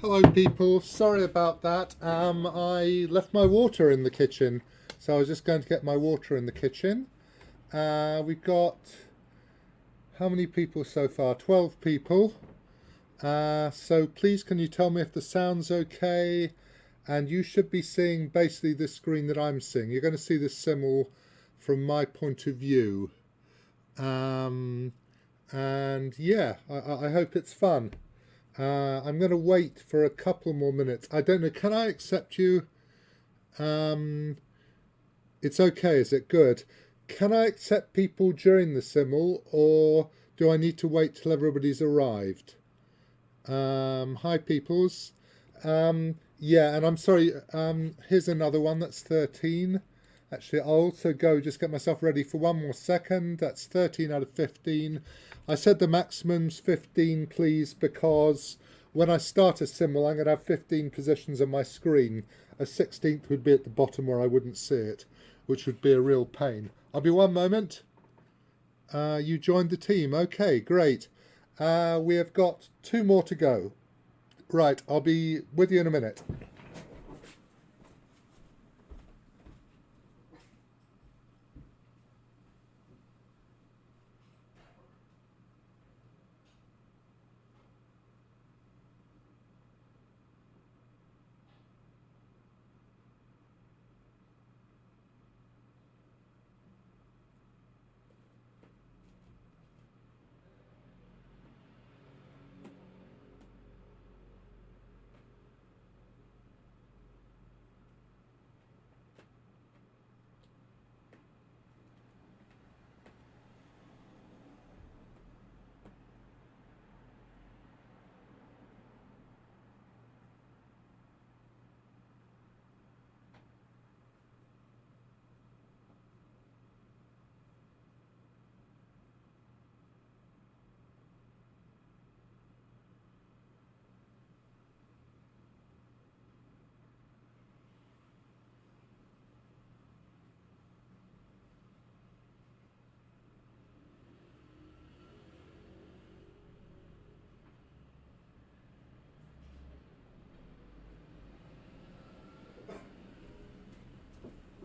Hello people, sorry about that. I left my water in the kitchen, so I was just going to get my water in the kitchen. We've got, how many people so far? 12 people. So please can you tell me if the sound's okay? And you should be seeing basically the screen that I'm seeing. You're going to see the Simul from my point of view. And yeah, I hope it's fun. I'm going to wait for a couple more minutes. I don't know, can I accept you? It's okay, is it? Good. Can I accept people during the Simul, or do I need to wait till everybody's arrived? Hi, peoples. Yeah, and I'm sorry, here's another one, that's 13. Actually, I'll also go just get myself ready for one more second. That's 13 out of 15. I said the maximum's 15, please, because when I start a Simul, I'm going to have 15 positions on my screen. A 16th would be at the bottom where I wouldn't see it, which would be a real pain. I'll be one moment. You joined the team. Okay, great. We have got 2 more to go. Right, I'll be with you in a minute.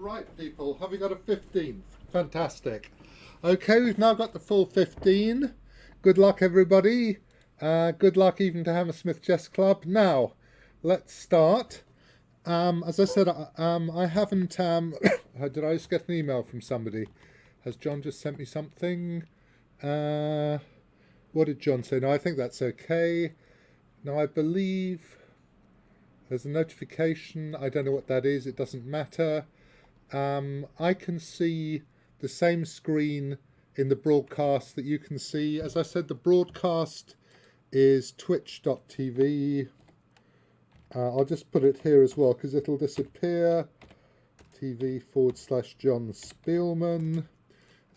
Right, people, have we got a 15th? Fantastic. Okay, we've now got the full 15. Good luck, everybody. Good luck even to Hammersmith Chess Club. Now, let's start. As I said, I haven't... did I just get an email from somebody? Has John just sent me something? What did John say? No, I think that's okay. Now, I believe there's a notification. I don't know what that is. It doesn't matter. I can see the same screen in the broadcast that you can see. As I said, the broadcast is twitch.tv. I'll just put it here as well because it'll disappear. TV/Jon Speelman.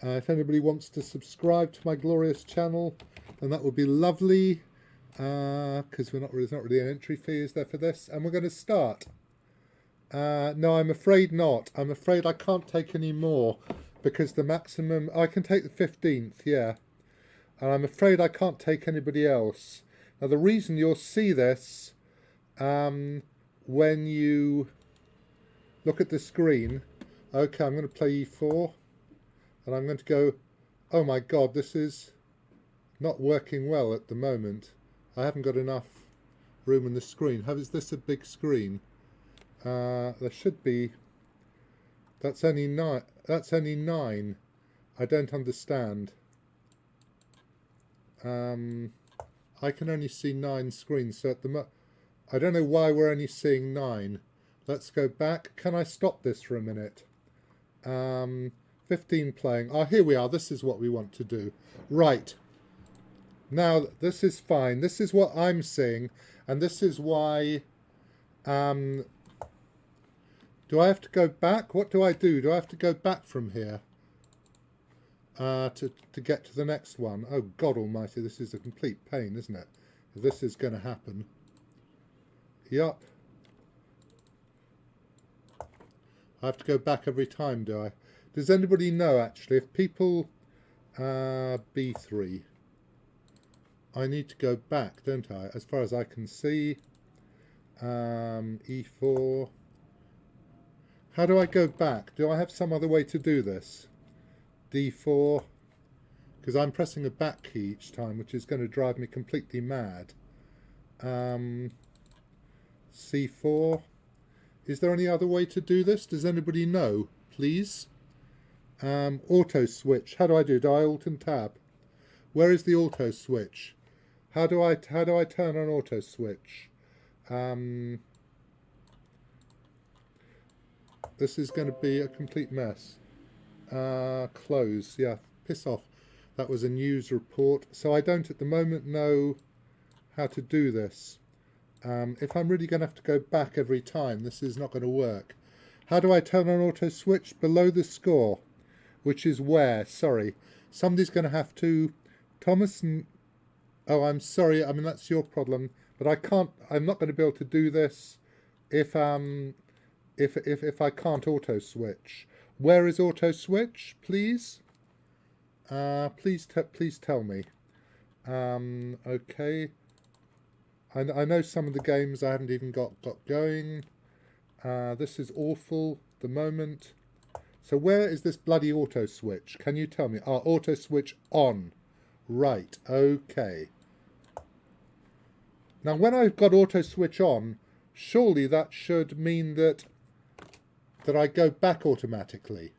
If anybody wants to subscribe to my glorious channel, then that would be lovely, because there's not really an entry fee, is there, for this? And we're going to start. No, I'm afraid not. I'm afraid I can't take any more because the maximum... I can take the 15th, yeah. And I'm afraid I can't take anybody else. Now, the reason you'll see this when you look at the screen... Okay, I'm going to play e4. And I'm going to go... Oh my God, this is not working well at the moment. I haven't got enough room in the screen. Is this a big screen? There should be. That's only 9. That's only 9. I don't understand. I can only see 9 screens. So at the I don't know why we're only seeing 9. Let's go back. Can I stop this for a minute? 15 playing. Oh, here we are. This is what we want to do. Right. Now this is fine. This is what I'm seeing, and this is why. Do I have to go back? What do I do? Do I have to go back from here to get to the next one? Oh, God almighty, this is a complete pain, isn't it? If this is going to happen. Yup. I have to go back every time, do I? Does anybody know, actually, if people... B3. I need to go back, don't I? As far as I can see. E4. How do I go back? Do I have some other way to do this? D4. Because I'm pressing a back key each time, which is going to drive me completely mad. C4. Is there any other way to do this? Does anybody know, please? Auto switch. How do I do? Do I Alt and Tab? Where is the auto switch? How do I turn on auto switch? This is going to be a complete mess. Close. Yeah, piss off. That was a news report. So I don't at the moment know how to do this. If I'm really going to have to go back every time, this is not going to work. How do I turn on auto switch? Below the score, which is where? Sorry. Somebody's going to have to... Thomas and... Oh, I'm sorry. I mean, that's your problem. But I can't... I'm not going to be able to do this if I can't auto switch. Where is auto switch, please? Please tell me. Okay. I know some of the games I haven't even got going. This is awful at the moment. So where is this bloody auto switch? Can you tell me? Auto switch on. Right, okay. Now when I've got auto switch on, surely that should mean that I go back automatically.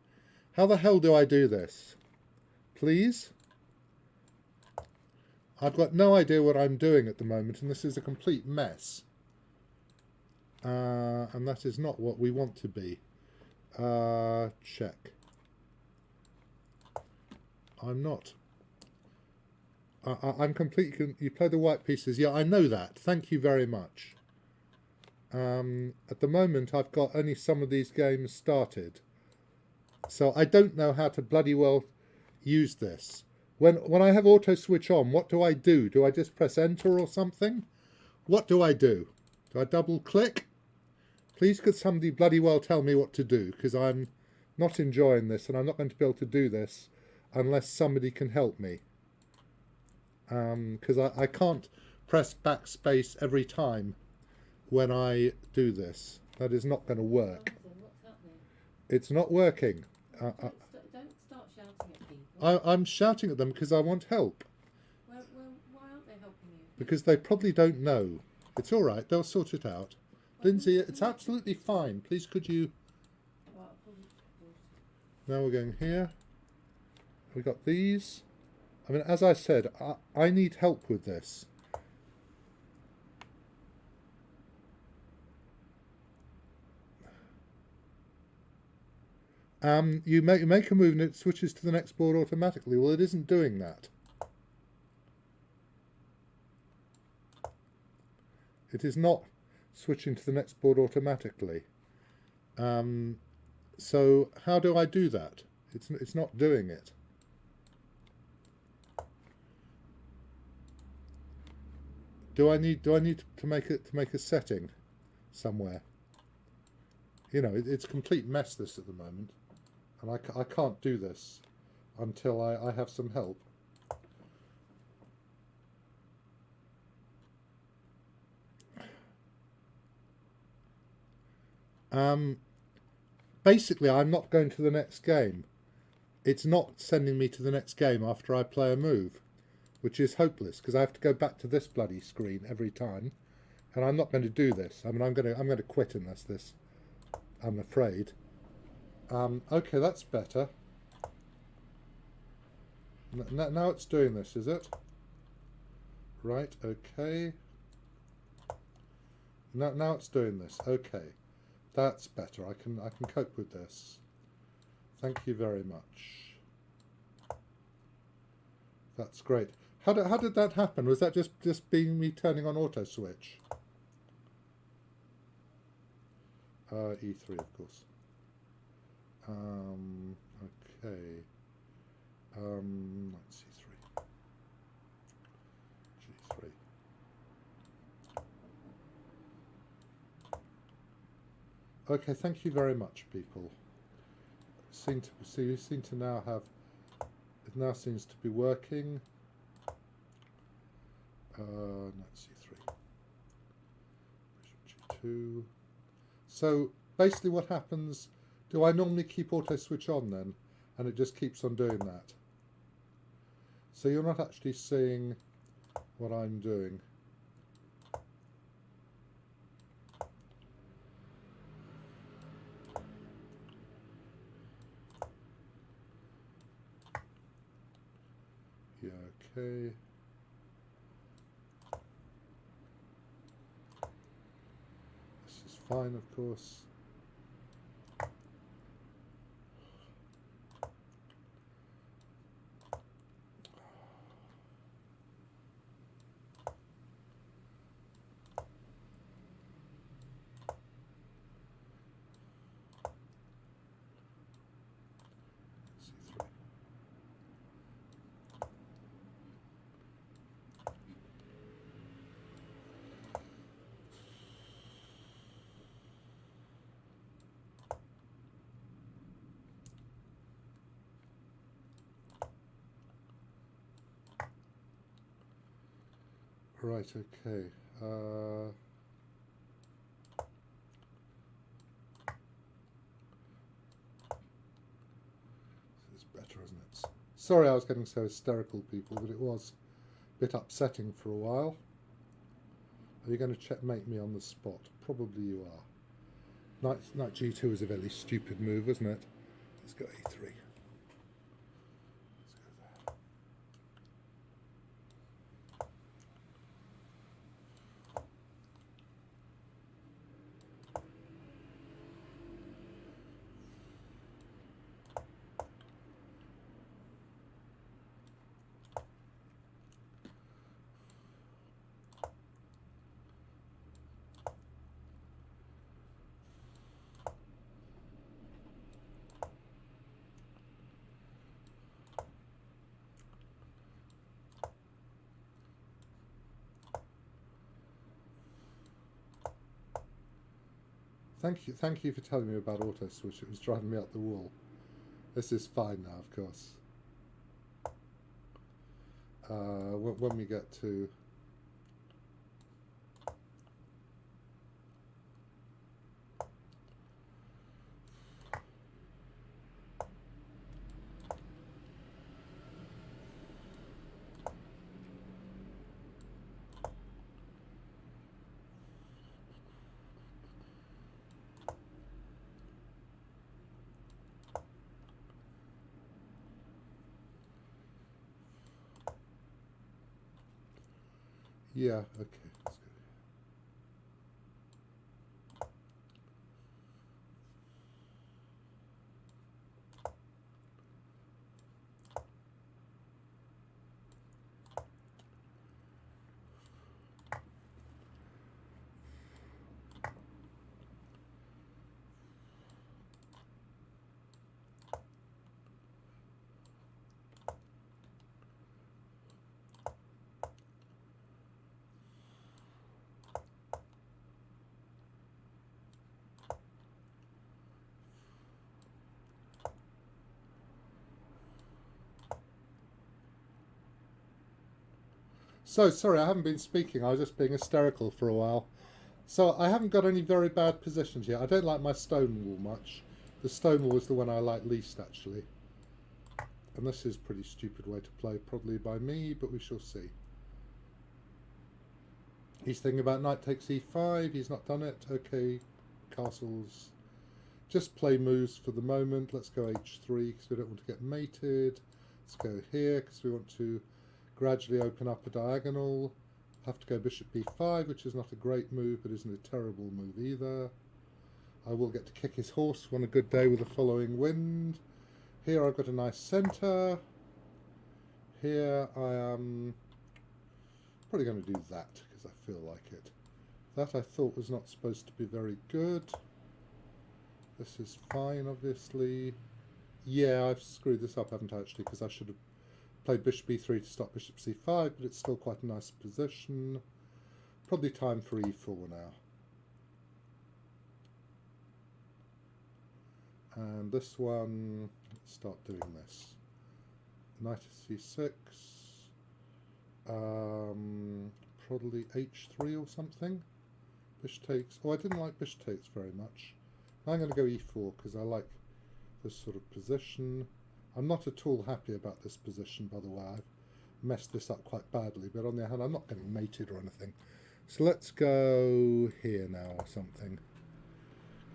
How the hell do I do this? Please? I've got no idea what I'm doing at the moment, and this is a complete mess. And that is not what we want to be. Check. I'm not. I'm completely... You play the white pieces. Yeah, I know that. Thank you very much. At the moment, I've got only some of these games started. So I don't know how to bloody well use this. When I have auto switch on, what do I do? Do I just press enter or something? What do I do? Do I double click? Please could somebody bloody well tell me what to do, because I'm not enjoying this and I'm not going to be able to do this unless somebody can help me. Because I can't press backspace every time when I do this. That is not going to work. What's happening? It's not working. Don't start shouting at people. I'm shouting at them because I want help. Why aren't they helping you? Because they probably don't know. It's all right. They'll sort it out. Lindsay, it's absolutely fine. Please could you... Now we're going here. We got these. I mean, as I said, I need help with this. You make a move and it switches to the next board automatically. Well, it isn't doing that. It is not switching to the next board automatically. So how do I do that? It's not doing it. Do I need to make a setting somewhere? You know, it's a complete mess this at the moment, and I can't do this until I have some help. Basically, I'm not going to the next game. It's not sending me to the next game after I play a move, which is hopeless because I have to go back to this bloody screen every time, and I'm not going to do this. I mean, I'm going to quit unless this. I'm afraid. Okay, that's better. Now it's doing this, is it? Right. Okay. Now it's doing this. Okay. That's better. I can cope with this. Thank you very much. That's great. How did that happen? Was that just being me turning on auto switch? E3, of course. Okay. Let's see, G3. Okay, thank you very much, people. You seem to now have. It now seems to be working. Let's see, 3. 2. So basically what happens, do I normally keep auto switch on then? And it just keeps on doing that. So you're not actually seeing what I'm doing. Yeah, okay. This is fine, of course. C3. Right, okay. This is better, isn't it? Sorry I was getting so hysterical, people, but it was a bit upsetting for a while. Are you going to checkmate me on the spot? Probably you are. Knight G2 is a very stupid move, isn't it? Let's go A3. Thank you for telling me about auto switch. It was driving me up the wall. This is fine now, of course. When we get to yeah, okay. Let's go. So, sorry, I haven't been speaking. I was just being hysterical for a while. So, I haven't got any very bad positions yet. I don't like my stone wall much. The stone wall is the one I like least, actually. And this is a pretty stupid way to play, probably by me, but we shall see. He's thinking about knight takes e5. He's not done it. Okay, castles. Just play moves for the moment. Let's go h3 because we don't want to get mated. Let's go here because we want to gradually open up a diagonal. Have to go bishop b5, which is not a great move, but isn't a terrible move either. I will get to kick his horse on a good day with the following wind. Here I've got a nice centre. Here I am probably going to do that because I feel like it. That I thought was not supposed to be very good. This is fine, obviously. Yeah, I've screwed this up, haven't I, actually, because I should have played bishop b3 to stop bishop c5, but it's still quite a nice position. Probably time for e4 now. And this one, let's start doing this. Knight c6, probably h3 or something, Bishop takes. Oh, I didn't like bishop takes very much. I'm going to go e4 because I like this sort of position. I'm not at all happy about this position, by the way. I've messed this up quite badly, but on the other hand, I'm not getting mated or anything. So let's go here now or something.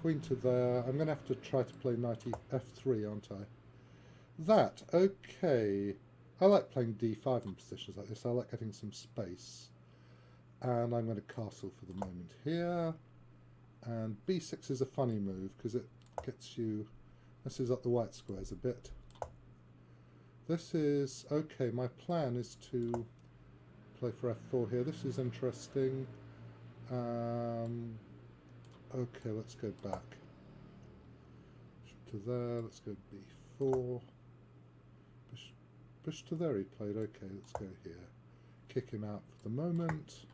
Queen to there. I'm going to have to try to play knight f3, aren't I? That, okay. I like playing d5 in positions like this. I like getting some space. And I'm going to castle for the moment here. And b6 is a funny move because it gets you, messes up the white squares a bit. This is, okay, my plan is to play for f4 here. This is interesting. Okay, let's go back. Bishop to there, let's go b4. Bishop to there he played, okay, let's go here. Kick him out for the moment.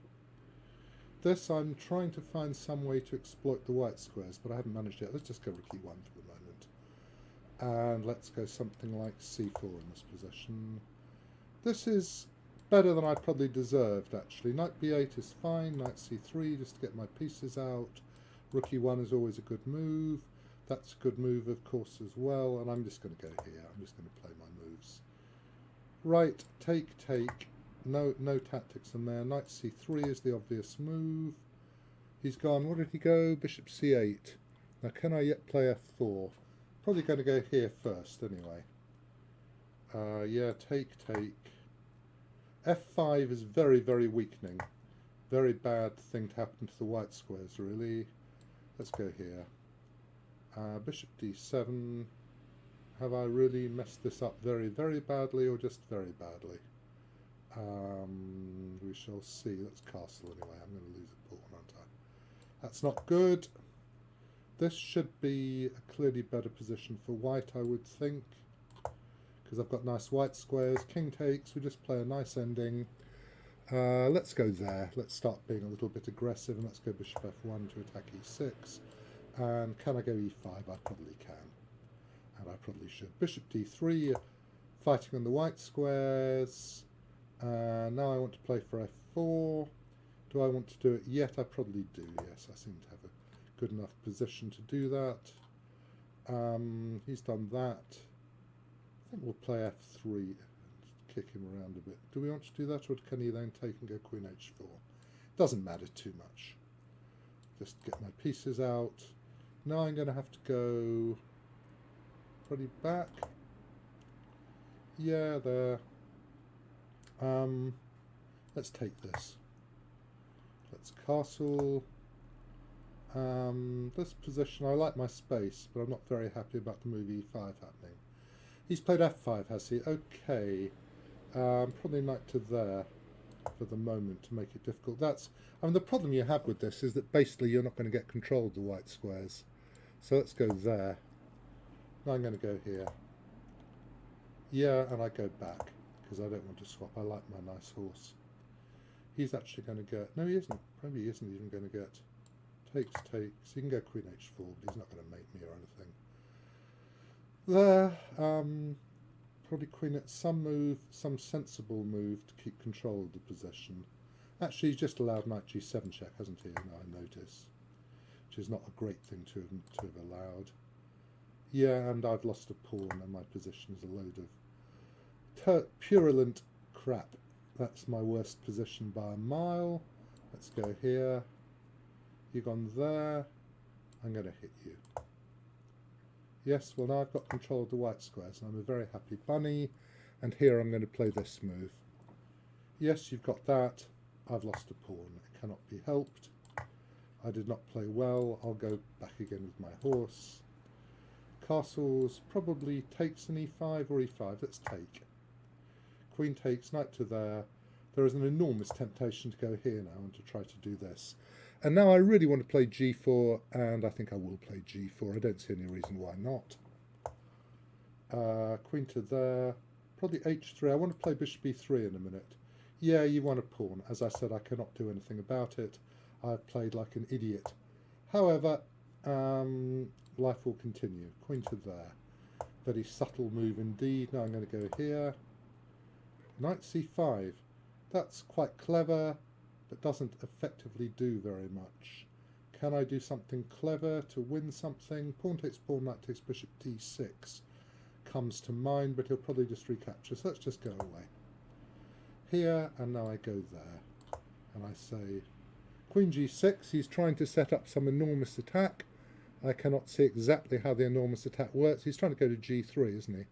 This, I'm trying to find some way to exploit the white squares, but I haven't managed yet. Let's just go rook e1 for the moment. And let's go something like c4 in this position. This is better than I probably deserved, actually. Knight b8 is fine, knight c3 just to get my pieces out. Rook e1 is always a good move. That's a good move, of course, as well. And I'm just going to go here. I'm just going to play my moves. Right, take. No tactics in there. Knight c3 is the obvious move. He's gone. What did he go? Bishop c8. Now, can I yet play f4? Probably going to go here first, anyway. Yeah, take. f5 is very, very weakening. Very bad thing to happen to the white squares, really. Let's go here. Bishop d7. Have I really messed this up very, very badly, or just very badly? We shall see. Let's castle anyway. I'm going to lose a pawn, aren't I? That's not good. This should be a clearly better position for white, I would think, because I've got nice white squares. King takes. We just play a nice ending. Let's go there. Let's start being a little bit aggressive, and let's go bishop f1 to attack e6. And can I go e5? I probably can. And I probably should. Bishop d3, fighting on the white squares. Now I want to play for f4. Do I want to do it yet? I probably do, yes. I seem to have a good enough position to do that. He's done that. I think we'll play f3 and kick him around a bit. Do we want to do that, or can he then take and go queen h4? Doesn't matter too much. Just get my pieces out. Now I'm going to have to go probably back. Yeah, there. Let's take this. Let's castle. This position, I like my space, but I'm not very happy about the move e5 happening. He's played f5, has he? Okay. Probably knight to there for the moment to make it difficult. The problem you have with this is that basically you're not going to get control of the white squares. So let's go there. Now I'm going to go here. Yeah, and I go back, because I don't want to swap. I like my nice horse. He's actually going to get... No, he isn't. Probably he isn't even going to get... Takes. He can go queen h4, but he's not going to mate me or anything. There. Probably queen at some sensible move to keep control of the position. Actually, he's just allowed knight g7 check, hasn't he? Now I notice. Which is not a great thing to have allowed. Yeah, and I've lost a pawn, and my position is a load of purulent crap. That's my worst position by a mile. Let's go here. You've gone there. I'm going to hit you. Yes, well now I've got control of the white squares, and I'm a very happy bunny. And here I'm going to play this move. Yes, you've got that. I've lost a pawn. It cannot be helped. I did not play well. I'll go back again with my horse. Castles probably takes an e5 or e5. Let's take. Queen takes, knight to there. There is an enormous temptation to go here now and to try to do this. And now I really want to play g4, and I think I will play g4. I don't see any reason why not. Queen to there. Probably h3. I want to play bishop e3 in a minute. Yeah, you want a pawn. As I said, I cannot do anything about it. I've played like an idiot. However, life will continue. Queen to there. Very subtle move indeed. Now I'm going to go here. Knight c5. That's quite clever, but doesn't effectively do very much. Can I do something clever to win something? Pawn takes pawn, knight takes bishop d6 comes to mind, but he'll probably just recapture. So let's just go away. Here, and now I go there. And I say, queen g6, he's trying to set up some enormous attack. I cannot see exactly how the enormous attack works. He's trying to go to g3, isn't he?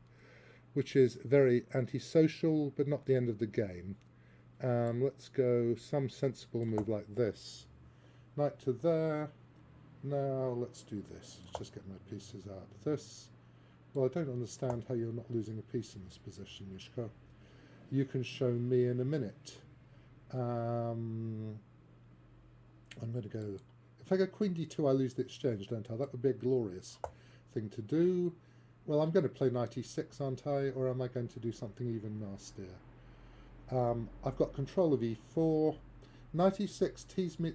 Which is very antisocial, but not the end of the game. Let's go some sensible move like this. Knight to there. Now let's do this. Let's just get my pieces out. This. Well, I don't understand how you're not losing a piece in this position, Mishko. You can show me in a minute. I'm going to go... If I go queen d2, I lose the exchange, don't I? That would be a glorious thing to do. Well, I'm going to play knight e6, aren't I? Or am I going to do something even nastier? I've got control of e4. Knight e6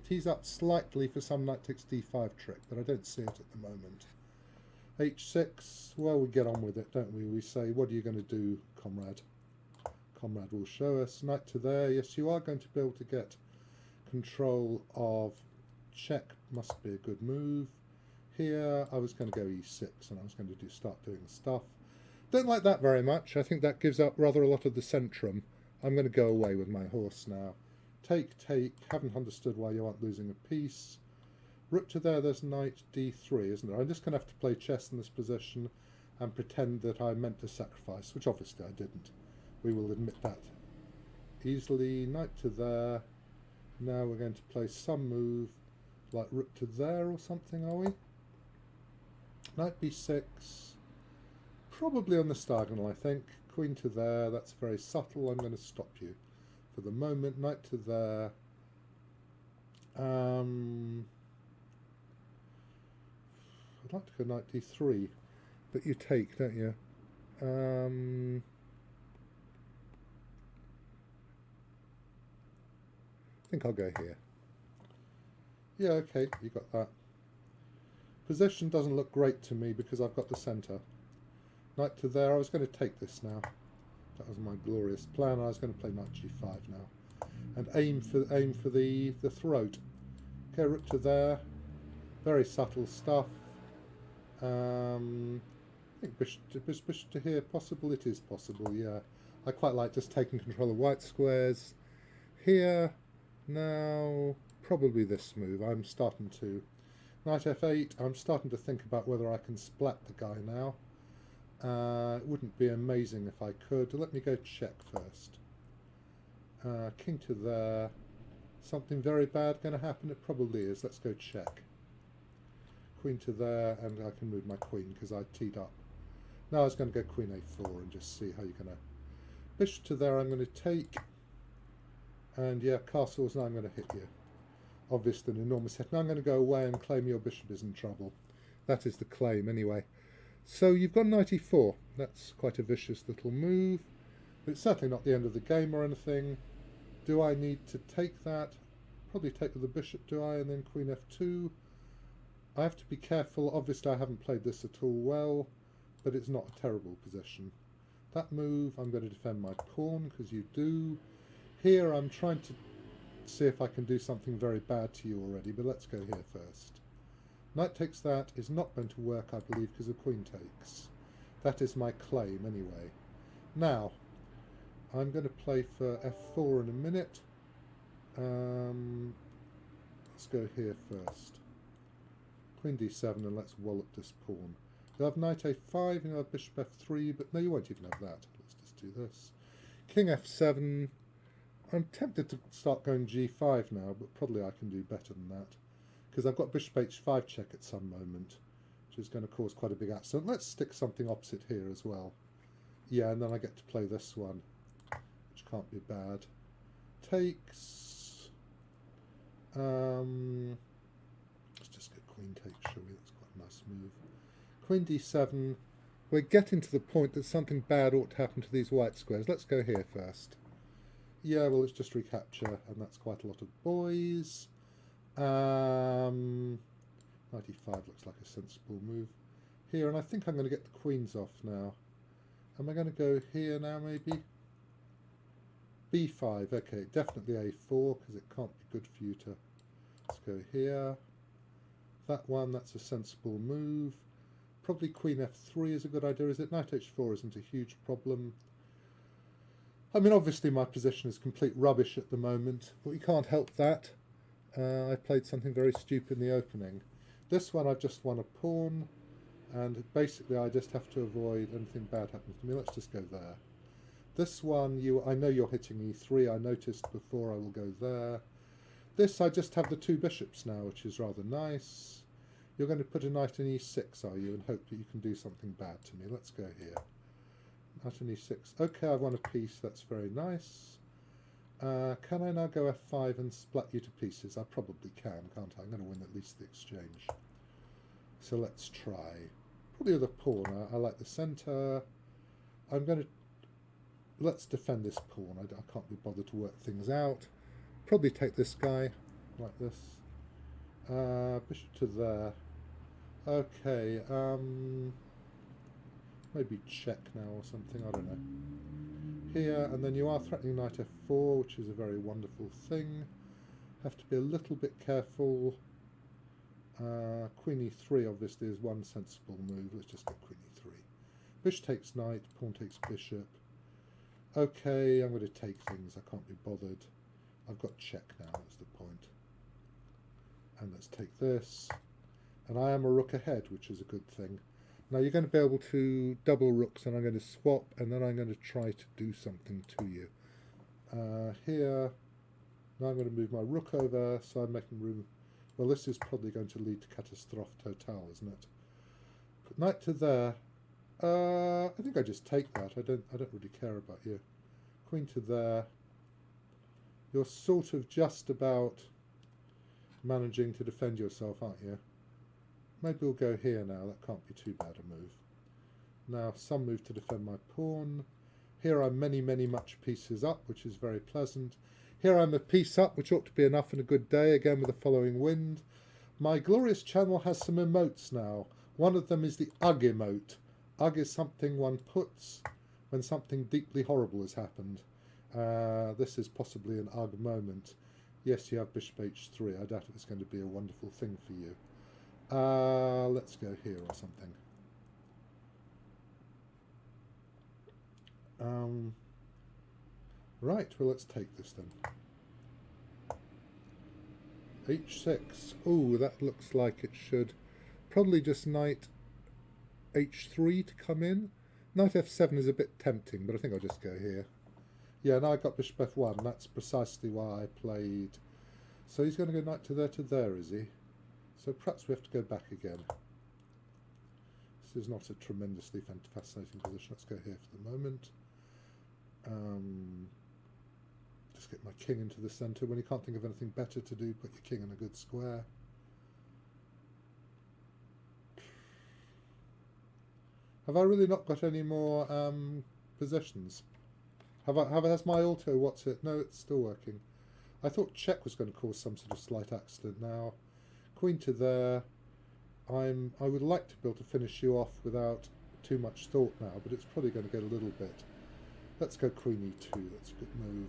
tees up slightly for some knight takes d5 trick, but I don't see it at the moment. h6, well, we get on with it, don't we? We say, what are you going to do, comrade? Comrade will show us. Knight to there. Yes, you are going to be able to get control of check. Must be a good move. Here, I was going to go e6, and I was going to start doing stuff. Don't like that very much. I think that gives up rather a lot of the centrum. I'm going to go away with my horse now. Take, take. Haven't understood why you aren't losing a piece. Rook to there, there's knight d3, isn't there? I'm just going to have to play chess in this position and pretend that I meant to sacrifice, which obviously I didn't. We will admit that easily. Knight to there. Now we're going to play some move like rook to there or something, are we? Knight b6. Probably on the diagonal, I think. Queen to there. That's very subtle. I'm going to stop you for the moment. Knight to there. I'd like to go knight d3, but you take, don't you? I think I'll go here. Yeah, okay, you got that. Position doesn't look great to me because I've got the centre. Knight to there. I was going to take this now. That was my glorious plan. I was going to play knight g5 now, and aim for the throat. Okay, rook to there. Very subtle stuff. I think bishop to here. Possible. It is possible. Yeah, I quite like just taking control of white squares. Here now, probably this move. I'm starting to knight f8. I'm starting to think about whether I can splat the guy now. It wouldn't be amazing if I could. Let me go check first. King to there. Something very bad going to happen? It probably is. Let's go check. Queen to there, and I can move my queen because I teed up. Now I was going to go queen a4 and just see how you're going to... Bishop to there, I'm going to take. And yeah, castles, now I'm going to hit you. Obviously an enormous hit. Now I'm going to go away and claim your bishop is in trouble. That is the claim anyway. So you've got knight e4. That's quite a vicious little move. But it's certainly not the end of the game or anything. Do I need to take that? Probably take with the bishop, do I? And then queen f2. I have to be careful. Obviously I haven't played this at all well, but it's not a terrible position. That move, I'm going to defend my pawn, because you do. Here I'm trying to see if I can do something very bad to you already, but let's go here first. Knight takes that is not going to work, I believe, because the queen takes. That is my claim anyway. Now, I'm going to play for f4 in a minute. Let's go here first. Queen d7, and let's wallop this pawn. You'll have knight a5, and you'll have bishop f3, but no, you won't even have that. Let's just do this. King f7. I'm tempted to start going g5 now, but probably I can do better than that, because I've got bishop h5 check at some moment, which is going to cause quite a big accident. Let's stick something opposite here as well. Yeah, and then I get to play this one, which can't be bad. Takes. Let's just get queen takes, shall we? That's quite a nice move. Queen d7. We're getting to the point that something bad ought to happen to these white squares. Let's go here first. Yeah, well, it's just recapture, and that's quite a lot of boys. 95 looks like a sensible move here, and I think I'm going to get the queens off now. Am I going to go here now, maybe? b5, okay, definitely a4, because it can't be good for you to... Let's go here. That one, that's a sensible move. Probably queen f3 is a good idea, is it? Knight h4 isn't a huge problem. I mean, obviously my position is complete rubbish at the moment, but we can't help that. I played something very stupid in the opening. This one I just won a pawn, and basically I just have to avoid anything bad happening to me. Let's just go there. This one, I know you're hitting e3, I noticed before. I will go there. This, I just have the two bishops now, which is rather nice. You're going to put a knight in e6, are you, and hope that you can do something bad to me. Let's go here. Knight in e6. Okay, I've won a piece. That's very nice. Can I now go f5 and split you to pieces? I probably can, can't I? I'm going to win at least the exchange. So let's try. Probably with a pawn. I like the centre. I'm going to... Let's defend this pawn. I can't be bothered to work things out. Probably take this guy, like this. Bishop to there. Okay, maybe check now or something, I don't know. Here, and then you are threatening knight f4, which is a very wonderful thing. Have to be a little bit careful. Queen e3 obviously is one sensible move. Let's just go queen e3. Bishop takes knight, pawn takes bishop. Okay, I'm going to take things. I can't be bothered. I've got check now, that's the point. And let's take this. And I am a rook ahead, which is a good thing. Now you're going to be able to double rooks, and I'm going to swap, and then I'm going to try to do something to you. Here, now I'm going to move my rook over, so I'm making room. Well, this is probably going to lead to catastrophe total, isn't it? Put knight to there. I think I just take that. I don't really care about you. Queen to there. You're sort of just about managing to defend yourself, aren't you? Maybe we'll go here now. That can't be too bad a move. Now, some move to defend my pawn. Here I'm much pieces up, which is very pleasant. Here I'm a piece up, which ought to be enough in a good day, again with the following wind. My glorious channel has some emotes now. One of them is the ugh emote. Ugh is something one puts when something deeply horrible has happened. This is possibly an ugh moment. Yes, you have bishop h3. I doubt if it's going to be a wonderful thing for you. Let's go here or something. Right, well, let's take this then. h6. Oh, that looks like it should. Probably just knight h3 to come in. Knight f7 is a bit tempting, but I think I'll just go here. Yeah, now I got bishop f1. That's precisely why I played. So he's going to go knight to there, is he? So perhaps we have to go back again. This is not a tremendously fascinating position. Let's go here for the moment. Just get my king into the centre. When you can't think of anything better to do, put your king in a good square. Have I really not got any more positions? Has my auto, what's it? No, it's still working. I thought check was going to cause some sort of slight accident now. Queen to there. I would like to be able to finish you off without too much thought now, but it's probably going to get a little bit. Let's go queen e2. That's a good move.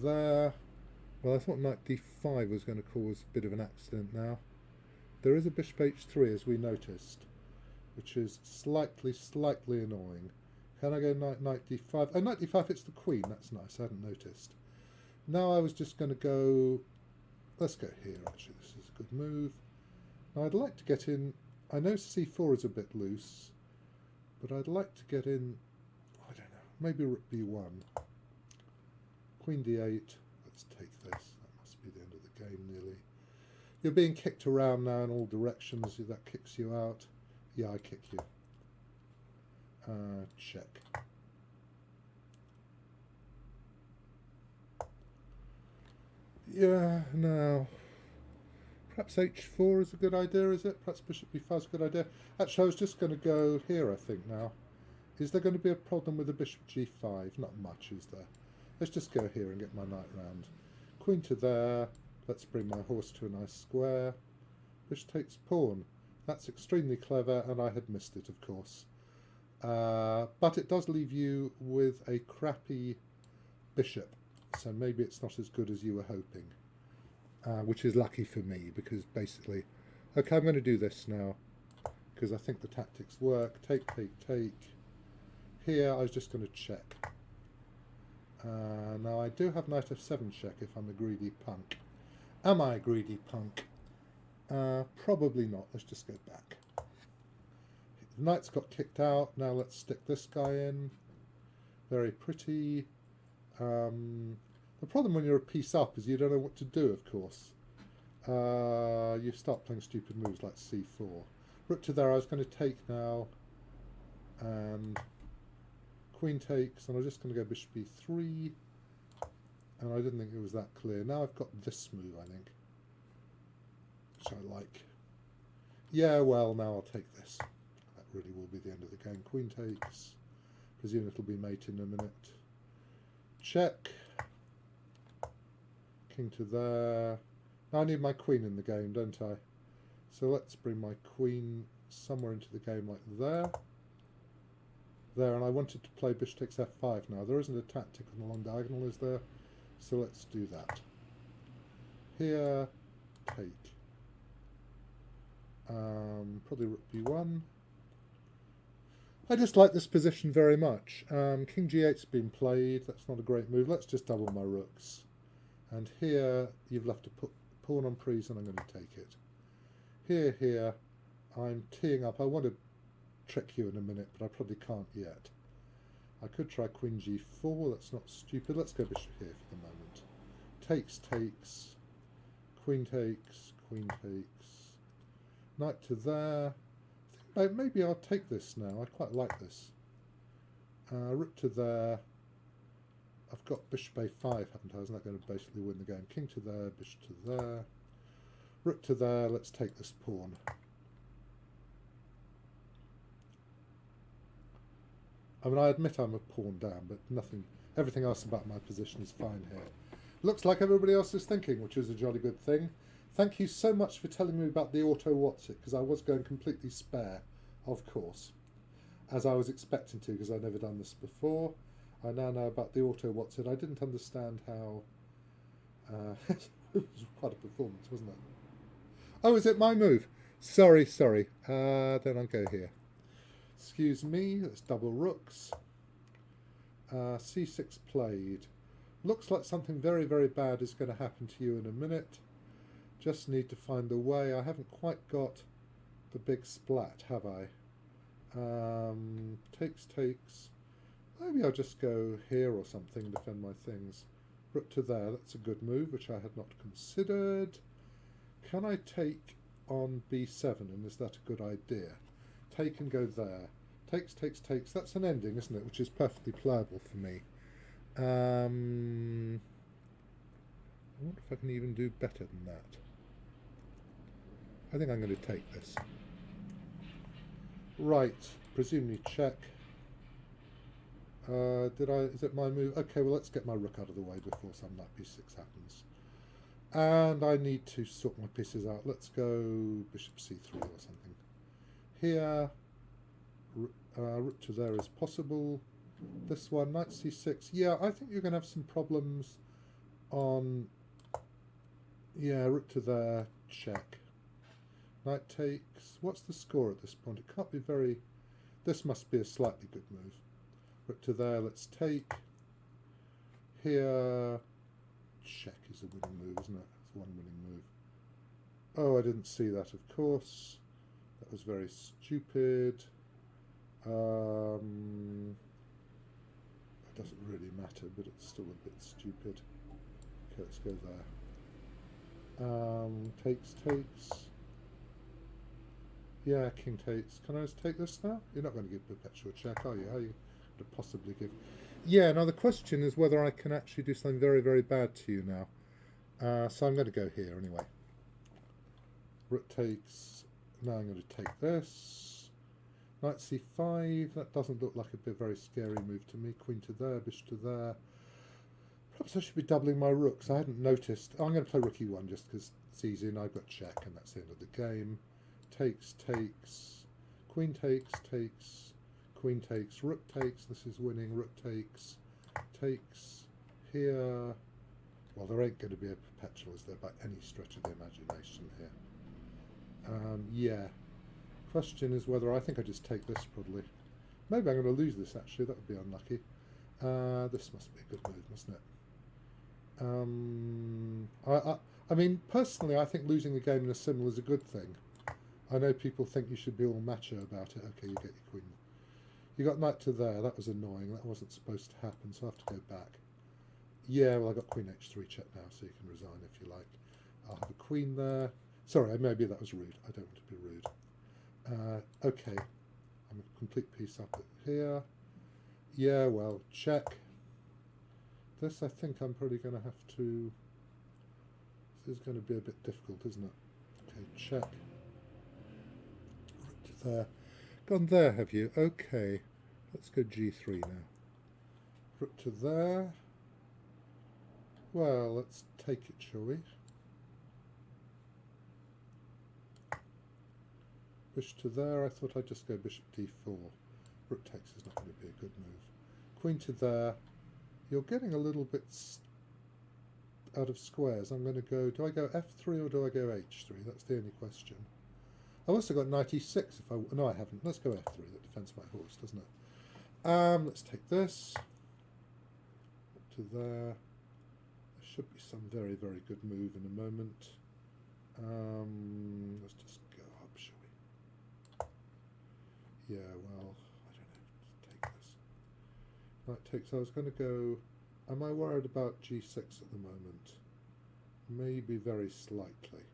There. Well, I thought knight d5 was going to cause a bit of an accident now. There is a bishop h3, as we noticed, which is slightly annoying. Can I go knight d5? Oh, knight d5 hits the queen. That's nice. I hadn't noticed. Now I was just going to go... Let's go here, actually. This is a good move. Now I'd like to get in... I know c4 is a bit loose, but I'd like to get in... I don't know. Maybe rook b1. Queen d8. Let's take this. That must be the end of the game, nearly. You're being kicked around now in all directions. That kicks you out. Yeah, I kick you. Check. Yeah, now, perhaps h4 is a good idea, is it? Perhaps bishop b5 is a good idea. Actually, I was just going to go here, I think, now. Is there going to be a problem with the bishop g5? Not much, is there? Let's just go here and get my knight round. Queen to there. Let's bring my horse to a nice square. Bishop takes pawn. That's extremely clever, and I had missed it, of course. But it does leave you with a crappy bishop. So maybe it's not as good as you were hoping, which is lucky for me, because basically Okay, I'm going to do this now, because I think the tactics work. Take, take, take. Here, I was just going to check. Now, I do have knight f7 check if I'm a greedy punk. Am I a greedy punk? Probably not. Let's just go back. The knight's got kicked out. Now let's stick this guy in. Very pretty. The problem when you're a piece up is you don't know what to do, of course. You start playing stupid moves like c4. Rook to there, I was going to take now. And queen takes, and I'm just going to go bishop b3. And I didn't think it was that clear. Now I've got this move, I think. Which I like. Yeah, well, now I'll take this. That really will be the end of the game. Queen takes. Presume it'll be mate in a minute. Check. King to there. Now I need my queen in the game, don't I? So let's bring my queen somewhere into the game like there. There, and I wanted to play bishop takes f5 now. There isn't a tactic on the long diagonal, is there? So let's do that. Here, take. Probably rook b1. I just like this position very much. King g8's been played. That's not a great move. Let's just double my rooks. And here, you've left a pawn on prise, and I'm going to take it. Here, I'm teeing up. I want to trick you in a minute, but I probably can't yet. I could try queen g4. That's not stupid. Let's go bishop here for the moment. Takes, takes. Queen takes, queen takes. Knight to there. I think maybe I'll take this now. I quite like this. Rook to there. I've got bishop a5, haven't I? Isn't that going to basically win the game? King to there, bishop to there. Rook to there. Let's take this pawn. I mean, I admit I'm a pawn down, but everything else about my position is fine here. Looks like everybody else is thinking, which is a jolly good thing. Thank you so much for telling me about the auto what's it, because I was going completely spare, of course, as I was expecting to, because I've never done this before. I now know about the auto what's it. I didn't understand how... it was quite a performance, wasn't it? Oh, is it my move? Sorry. Then I'll go here. Excuse me, let's double rooks. c6 played. Looks like something very, very bad is going to happen to you in a minute. Just need to find the way. I haven't quite got the big splat, have I? Takes. Maybe I'll just go here or something and defend my things. Rook to there, that's a good move, which I had not considered. Can I take on b7, and is that a good idea? Take and go there. Takes. That's an ending, isn't it? Which is perfectly playable for me. I wonder if I can even do better than that. I think I'm going to take this. Right, presumably check. Is it my move? Okay, well let's get my rook out of the way before some knight b6 happens. And I need to sort my pieces out. Let's go bishop c3 or something. Here, rook to there is possible. This one, knight c6. Yeah, I think you're going to have some problems on... Yeah, rook to there, check. Knight takes. What's the score at this point? It can't be very... This must be a slightly good move. Rook to there, let's take. Here, check is a winning move, isn't it? It's one winning move. Oh, I didn't see that, of course. That was very stupid. It doesn't really matter, but it's still a bit stupid. Okay, let's go there. Takes. Yeah, king takes. Can I just take this now? You're not going to give perpetual check, are you? How are you going to possibly give... Yeah, now the question is whether I can actually do something very, very bad to you now. So I'm going to go here anyway. Rook takes. Now I'm going to take this. Knight c5. That doesn't look like a very scary move to me. Queen to there, bishop to there. Perhaps I should be doubling my rooks. I hadn't noticed. I'm going to play rook e1 just because it's easy and I've got check and that's the end of the game. Takes. Queen takes. Queen takes. Rook takes. This is winning. Rook takes. Here. Well, there ain't going to be a perpetual, is there, by any stretch of the imagination here. Yeah. Question is whether I think I just take this probably. Maybe I'm going to lose this actually. That would be unlucky. This must be a good move, mustn't it? I mean, personally, I think losing the game in a Simul is a good thing. I know people think you should be all macho about it. Okay, you get your queen. You got knight to there. That was annoying. That wasn't supposed to happen, so I have to go back. Yeah, well, I got queen h3 check now, so you can resign if you like. I'll have a queen there. Sorry, maybe that was rude. I don't want to be rude. Okay, I'm a complete piece up here. Yeah, well, check. This, I think I'm probably going to have to... This is going to be a bit difficult, isn't it? Okay, check. Rook to there. Gone there, have you? Okay, let's go g3 now. Rook to there. Well, let's take it, shall we? Bishop to there. I thought I'd just go bishop d4. Rook takes is not going to be a good move. Queen to there. You're getting a little bit out of squares. I'm going to go... Do I go f3 or do I go h3? That's the only question. I've also got knight e6 if I... No, I haven't. Let's go f3. That defends my horse, doesn't it? Let's take this. Up to there. There should be some very, very good move in a moment. Let's just go up, shall we? Yeah, well, I don't know. Take this. Knight takes... I was going to go... Am I worried about g6 at the moment? Maybe very slightly.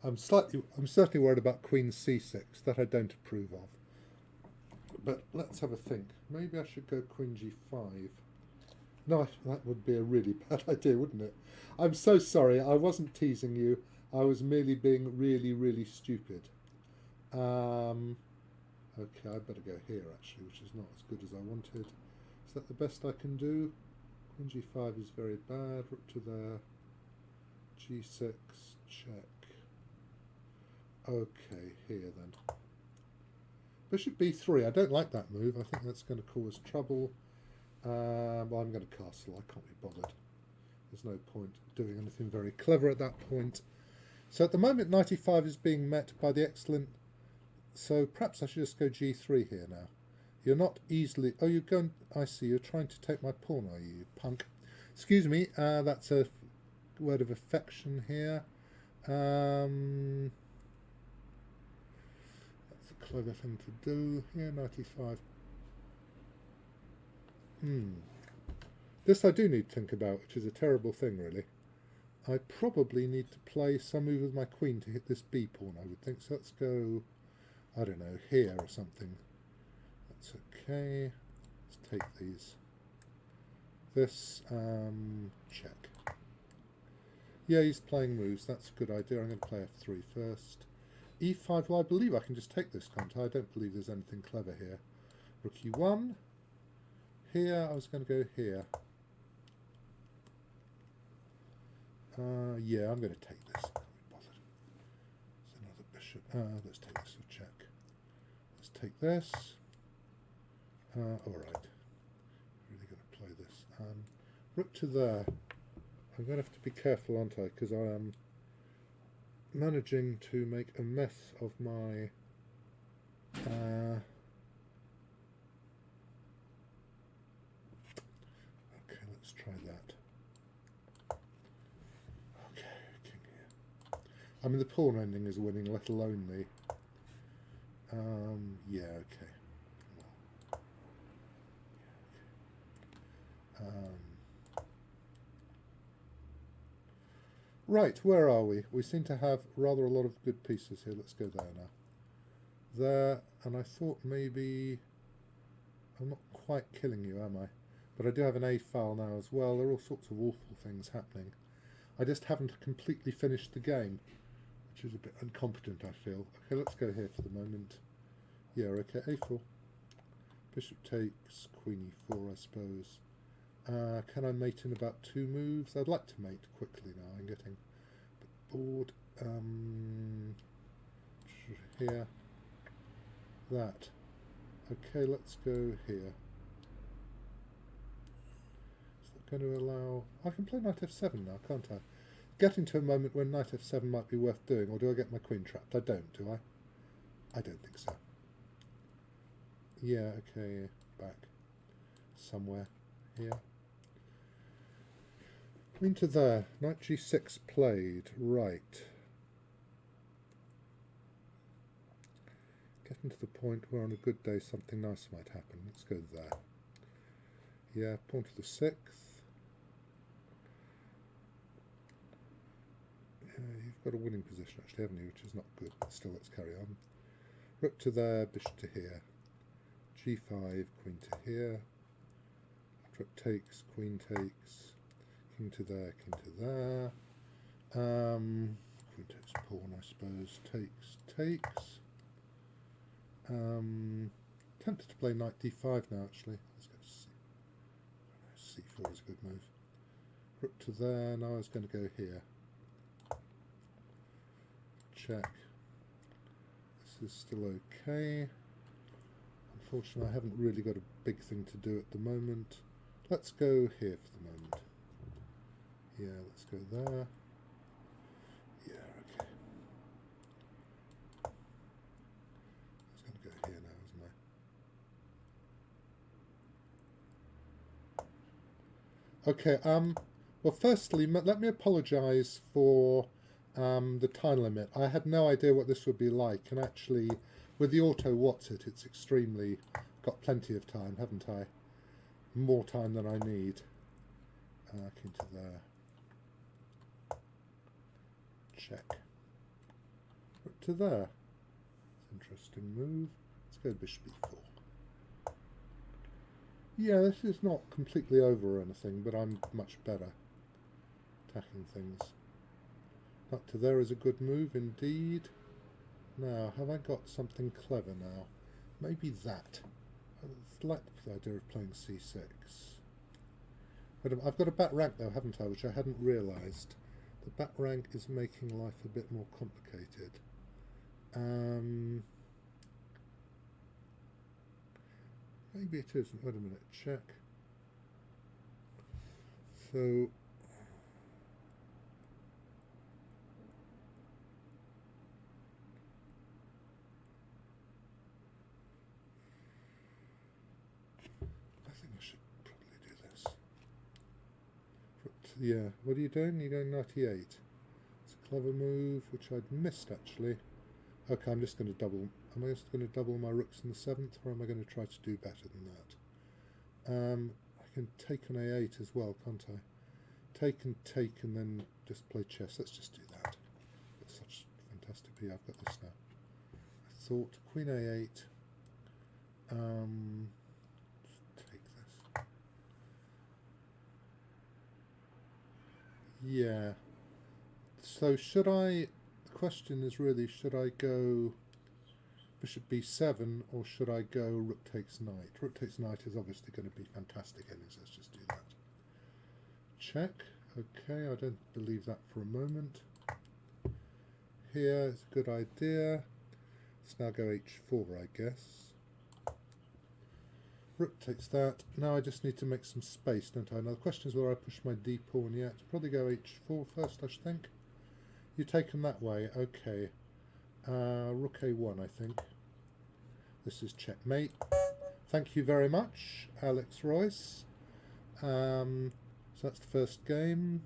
I'm certainly worried about queen c6. That I don't approve of. But let's have a think. Maybe I should go queen g5. No, that would be a really bad idea, wouldn't it? I'm so sorry. I wasn't teasing you. I was merely being really, really stupid. Okay, I better go here, actually, which is not as good as I wanted. Is that the best I can do? Queen g5 is very bad. Rook to there. g6, check. Okay, here then. Bishop b3. I don't like that move. I think that's going to cause trouble. Well, I'm going to castle. I can't be bothered. There's no point doing anything very clever at that point. So at the moment, knight e5 is being met by the excellent... So perhaps I should just go g3 here now. You're not easily... Oh, you're going... I see. You're trying to take my pawn, are you, punk? Excuse me. That's a word of affection here. That's a clever thing to do. Here, knight e5. This I do need to think about, which is a terrible thing, really. I probably need to play some move with my queen to hit this b pawn, I would think. So let's go, I don't know, here or something. That's okay. Let's take these. This, check. Yeah, he's playing moves. That's a good idea. I'm going to play f3 first. e5, well, I believe I can just take this, can't I? I don't believe there's anything clever here. Rook e1. Here, I was going to go here. Yeah, I'm going to take this. I can't be bothered. There's another bishop. Let's take this for check. Let's take this. Alright. Really going to play this. Rook to there. I'm going to have to be careful, aren't I? Because I am managing to make a mess of my... Okay, let's try that. Okay, king here. I mean, the pawn ending is winning, let alone the... yeah, okay. Right, where are we? We seem to have rather a lot of good pieces here. Let's go there now. There, and I thought maybe... I'm not quite killing you, am I? But I do have an A file now as well. There are all sorts of awful things happening. I just haven't completely finished the game, which is a bit incompetent, I feel. Okay, let's go here for the moment. Yeah, okay, A4. Bishop takes, queen e4, I suppose. Can I mate in about 2 moves? I'd like to mate quickly now. I'm getting a bit bored. Here. That. Okay, let's go here. Is that going to allow... I can play knight f7 now, can't I? getting to a moment when knight f7 might be worth doing, or do I get my queen trapped? I don't, do I? I don't think so. Yeah, okay, back somewhere here. Queen to there, knight g6 played, right. Getting to the point where on a good day something nice might happen. Let's go there. Yeah, pawn to the 6th. You've got a winning position actually, haven't you, which is not good, but still let's carry on. Rook to there, bishop to here. G5, queen to here. Rook takes, queen takes. King to there, king to there. Queen takes pawn, I suppose. Takes. Tempted to play knight d5 now actually. Let's go c. C4 is a good move. Rook to there, now I was going to go here. Check. This is still okay. Unfortunately I haven't really got a big thing to do at the moment. Let's go here for the moment. Yeah, let's go there. Yeah, okay. I was going to go here now, wasn't I? Okay, well firstly, let me apologise for the time limit. I had no idea what this would be like, and actually with the auto what's it, it's extremely got plenty of time, haven't I? More time than I need. King to there. Check. Rook to there. Interesting move. Let's go bishop e4. Yeah, this is not completely over or anything, but I'm much better attacking things. Up to there is a good move indeed. Now, have I got something clever now? Maybe that. I like the idea of playing c6. But I've got a back rank though, haven't I, which I hadn't realised. The back rank is making life a bit more complicated. Maybe it isn't. Wait a minute, check. So yeah, what are you doing? You're going 98. It's a clever move, which I'd missed actually. Okay, I'm just going to double. Am I just going to double my rooks in the 7th, or am I going to try to do better than that? I can take on A8 as well, can't I? Take and then just play chess. Let's just do that. It's such fantastic. Yeah, I've got this now. I thought Queen A8. Take this. Yeah. So should I? The question is really, should I go bishop b7 or should I go rook takes knight? Rook takes knight is obviously going to be fantastic innings. Let's just do that. Check. Okay, I don't believe that for a moment. Here is a good idea. Let's now go h4, I guess. Rook takes that. Now I just need to make some space, don't I? Now the question is whether I push my d pawn yet. Probably go h4 first, I should think. You've taken that way, okay. Rook a1, I think. This is checkmate. Thank you very much, Alex Royce. So that's the first game.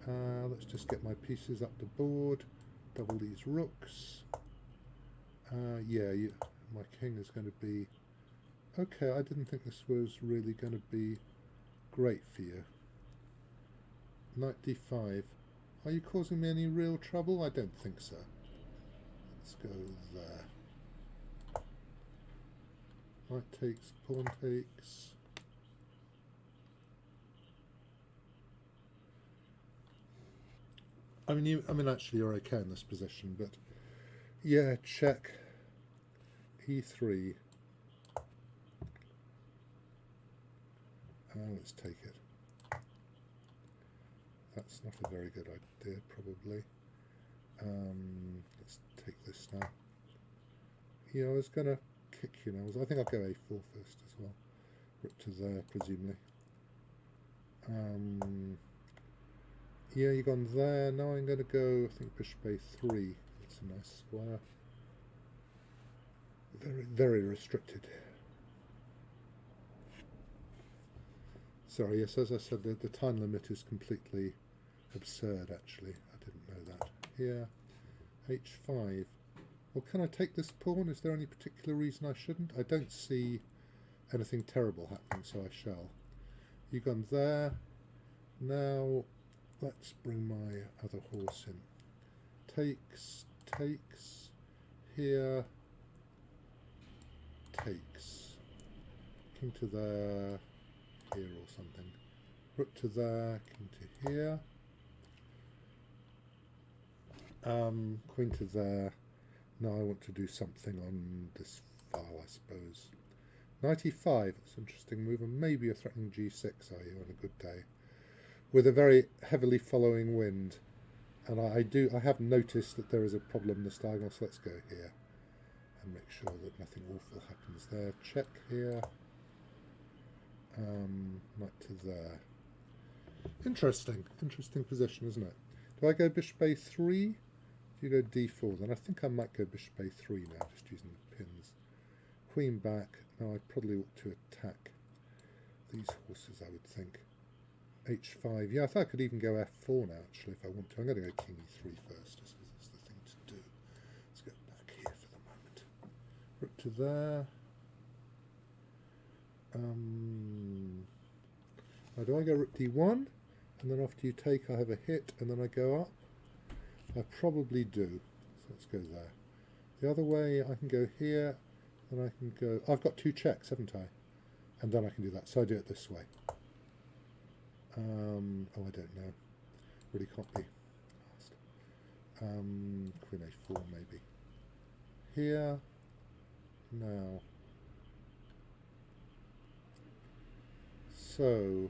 Let's just get my pieces up the board. Double these rooks. Yeah, my king is going to be... Okay, I didn't think this was really going to be great for you. Knight d5. Are you causing me any real trouble? I don't think so. Let's go there. Knight takes, pawn takes. I mean, actually, you're okay in this position, but yeah, check. E3. Let's take it. That's not a very good idea, probably. Let's take this now. Yeah, I was going to kick you now. I think I'll go a4 first as well. Rook to there, presumably. Yeah, you've gone there. Now I'm going to go, I think, bishop a3. That's a nice square. Very, very restricted. Sorry, yes, as I said, the time limit is completely absurd, actually. I didn't know that. Here, h5. Well, can I take this pawn? Is there any particular reason I shouldn't? I don't see anything terrible happening, so I shall. You've gone there. Now, let's bring my other horse in. Takes, takes, here, takes. King to there, here or something. Rook to there, king to here. Queen to there. Now I want to do something on this file, I suppose. Knight e5, that's an interesting move, and maybe you're threatening g6, are you, on a good day? With a very heavily following wind. And I have noticed that there is a problem this diagonal, so let's go here and make sure that nothing awful happens there. Check here. Knight to there. Interesting position, isn't it? Do I go bishop a3? Do you go d4? Then I think I might go bishop a3 now, just using the pins. Queen back. Now I probably ought to attack these horses, I would think. h5. Yeah, I thought I could even go f4 now, actually, if I want to. I'm going to go king e3 first, just because it's the thing to do. Let's go back here for the moment. Rook to there. Now do I go rook d1? And then after you take, I have a hit, and then I go up? I probably do. So let's go there. The other way, I can go here, then I can go... I've got two checks, haven't I? And then I can do that. So I do it this way. Oh, I don't know. Really can't be asked. Queen a4 maybe. Here. Now. So,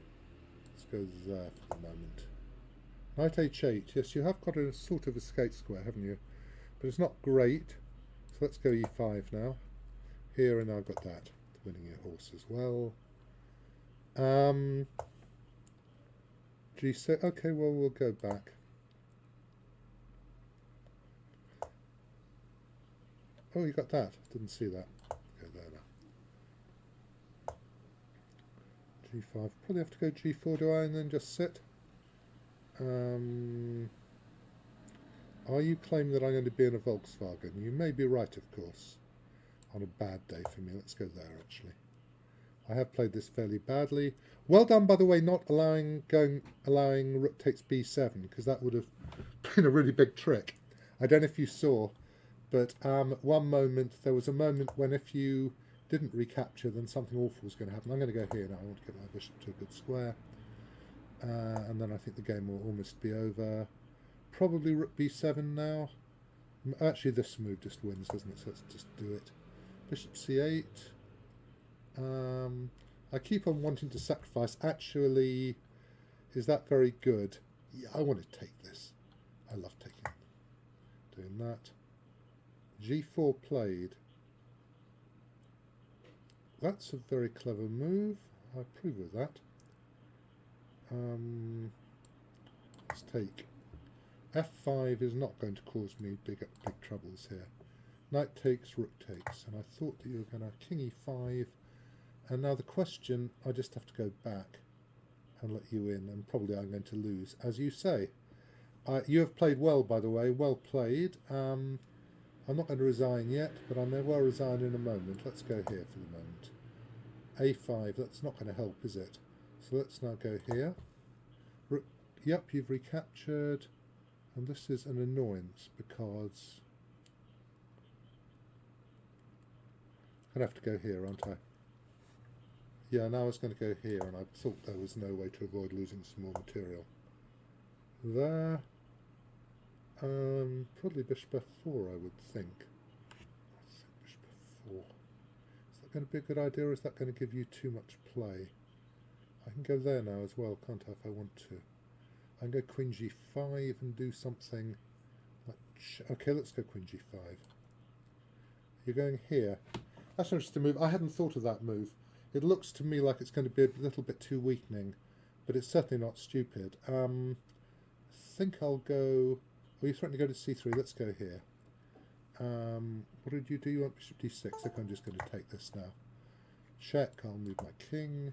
let's go there for the moment. Knight h8. Yes, you have got a sort of escape square, haven't you? But it's not great. So let's go e5 now. Here, and I've got that. Winning your horse as well. G6. Okay, well, we'll go back. Oh, you got that. Didn't see that. Go there now. G5. Probably have to go G4, do I? And then just sit. Are you claiming that I'm going to be in a Volkswagen? You may be right, of course. On a bad day for me. Let's go there, actually. I have played this fairly badly. Well done, by the way, not allowing rook takes b7, because that would have been a really big trick. I don't know if you saw, but one moment, there was a moment when if you didn't recapture, then something awful was going to happen. I'm going to go here now. I want to get my bishop to a good square. And then I think the game will almost be over. Probably rook b7 now. Actually, this move just wins, doesn't it? So let's just do it. Bishop c8. I keep on wanting to sacrifice. Actually, is that very good? Yeah, I want to take this. I love doing that. G4 played. That's a very clever move. I approve of that. Let's take. F5 is not going to cause me big troubles here. Knight takes, rook takes. And I thought that you were going to king e5. And now the question, I just have to go back and let you in, and probably I'm going to lose, as you say. You have played well, by the way, well played. I'm not going to resign yet, but I may well resign in a moment. Let's go here for the moment. A5, that's not going to help, is it? So let's now go here. Yep, you've recaptured, and this is an annoyance because I'm going to have to go here, aren't I? Yeah, now I was going to go here, and I thought there was no way to avoid losing some more material. There. Probably bishop f4, I would think. Bishop f4. Is that going to be a good idea, or is that going to give you too much play? I can go there now as well, can't I, if I want to? I can go queen g5 and do something like... Okay, let's go queen g5. You're going here. That's an interesting move. I hadn't thought of that move. It looks to me like it's going to be a little bit too weakening, but it's certainly not stupid. think I'll go... Oh, you're threatening to go to c3. Let's go here. What did you do? You want bishop d6. Okay, I'm just going to take this now. Check. I'll move my king.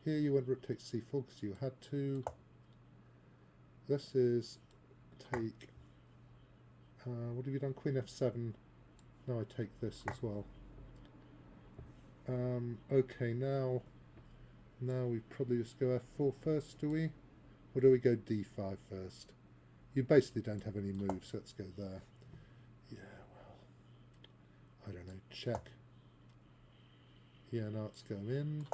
Here you went rook takes c4 because you had to. This is take... what have you done? Queen f7. Now I take this as well. Okay, now we probably just go f4 first, do we? Or do we go d5 first? You basically don't have any moves, so let's go there. Yeah, well, I don't know, check. Yeah, now let's go in.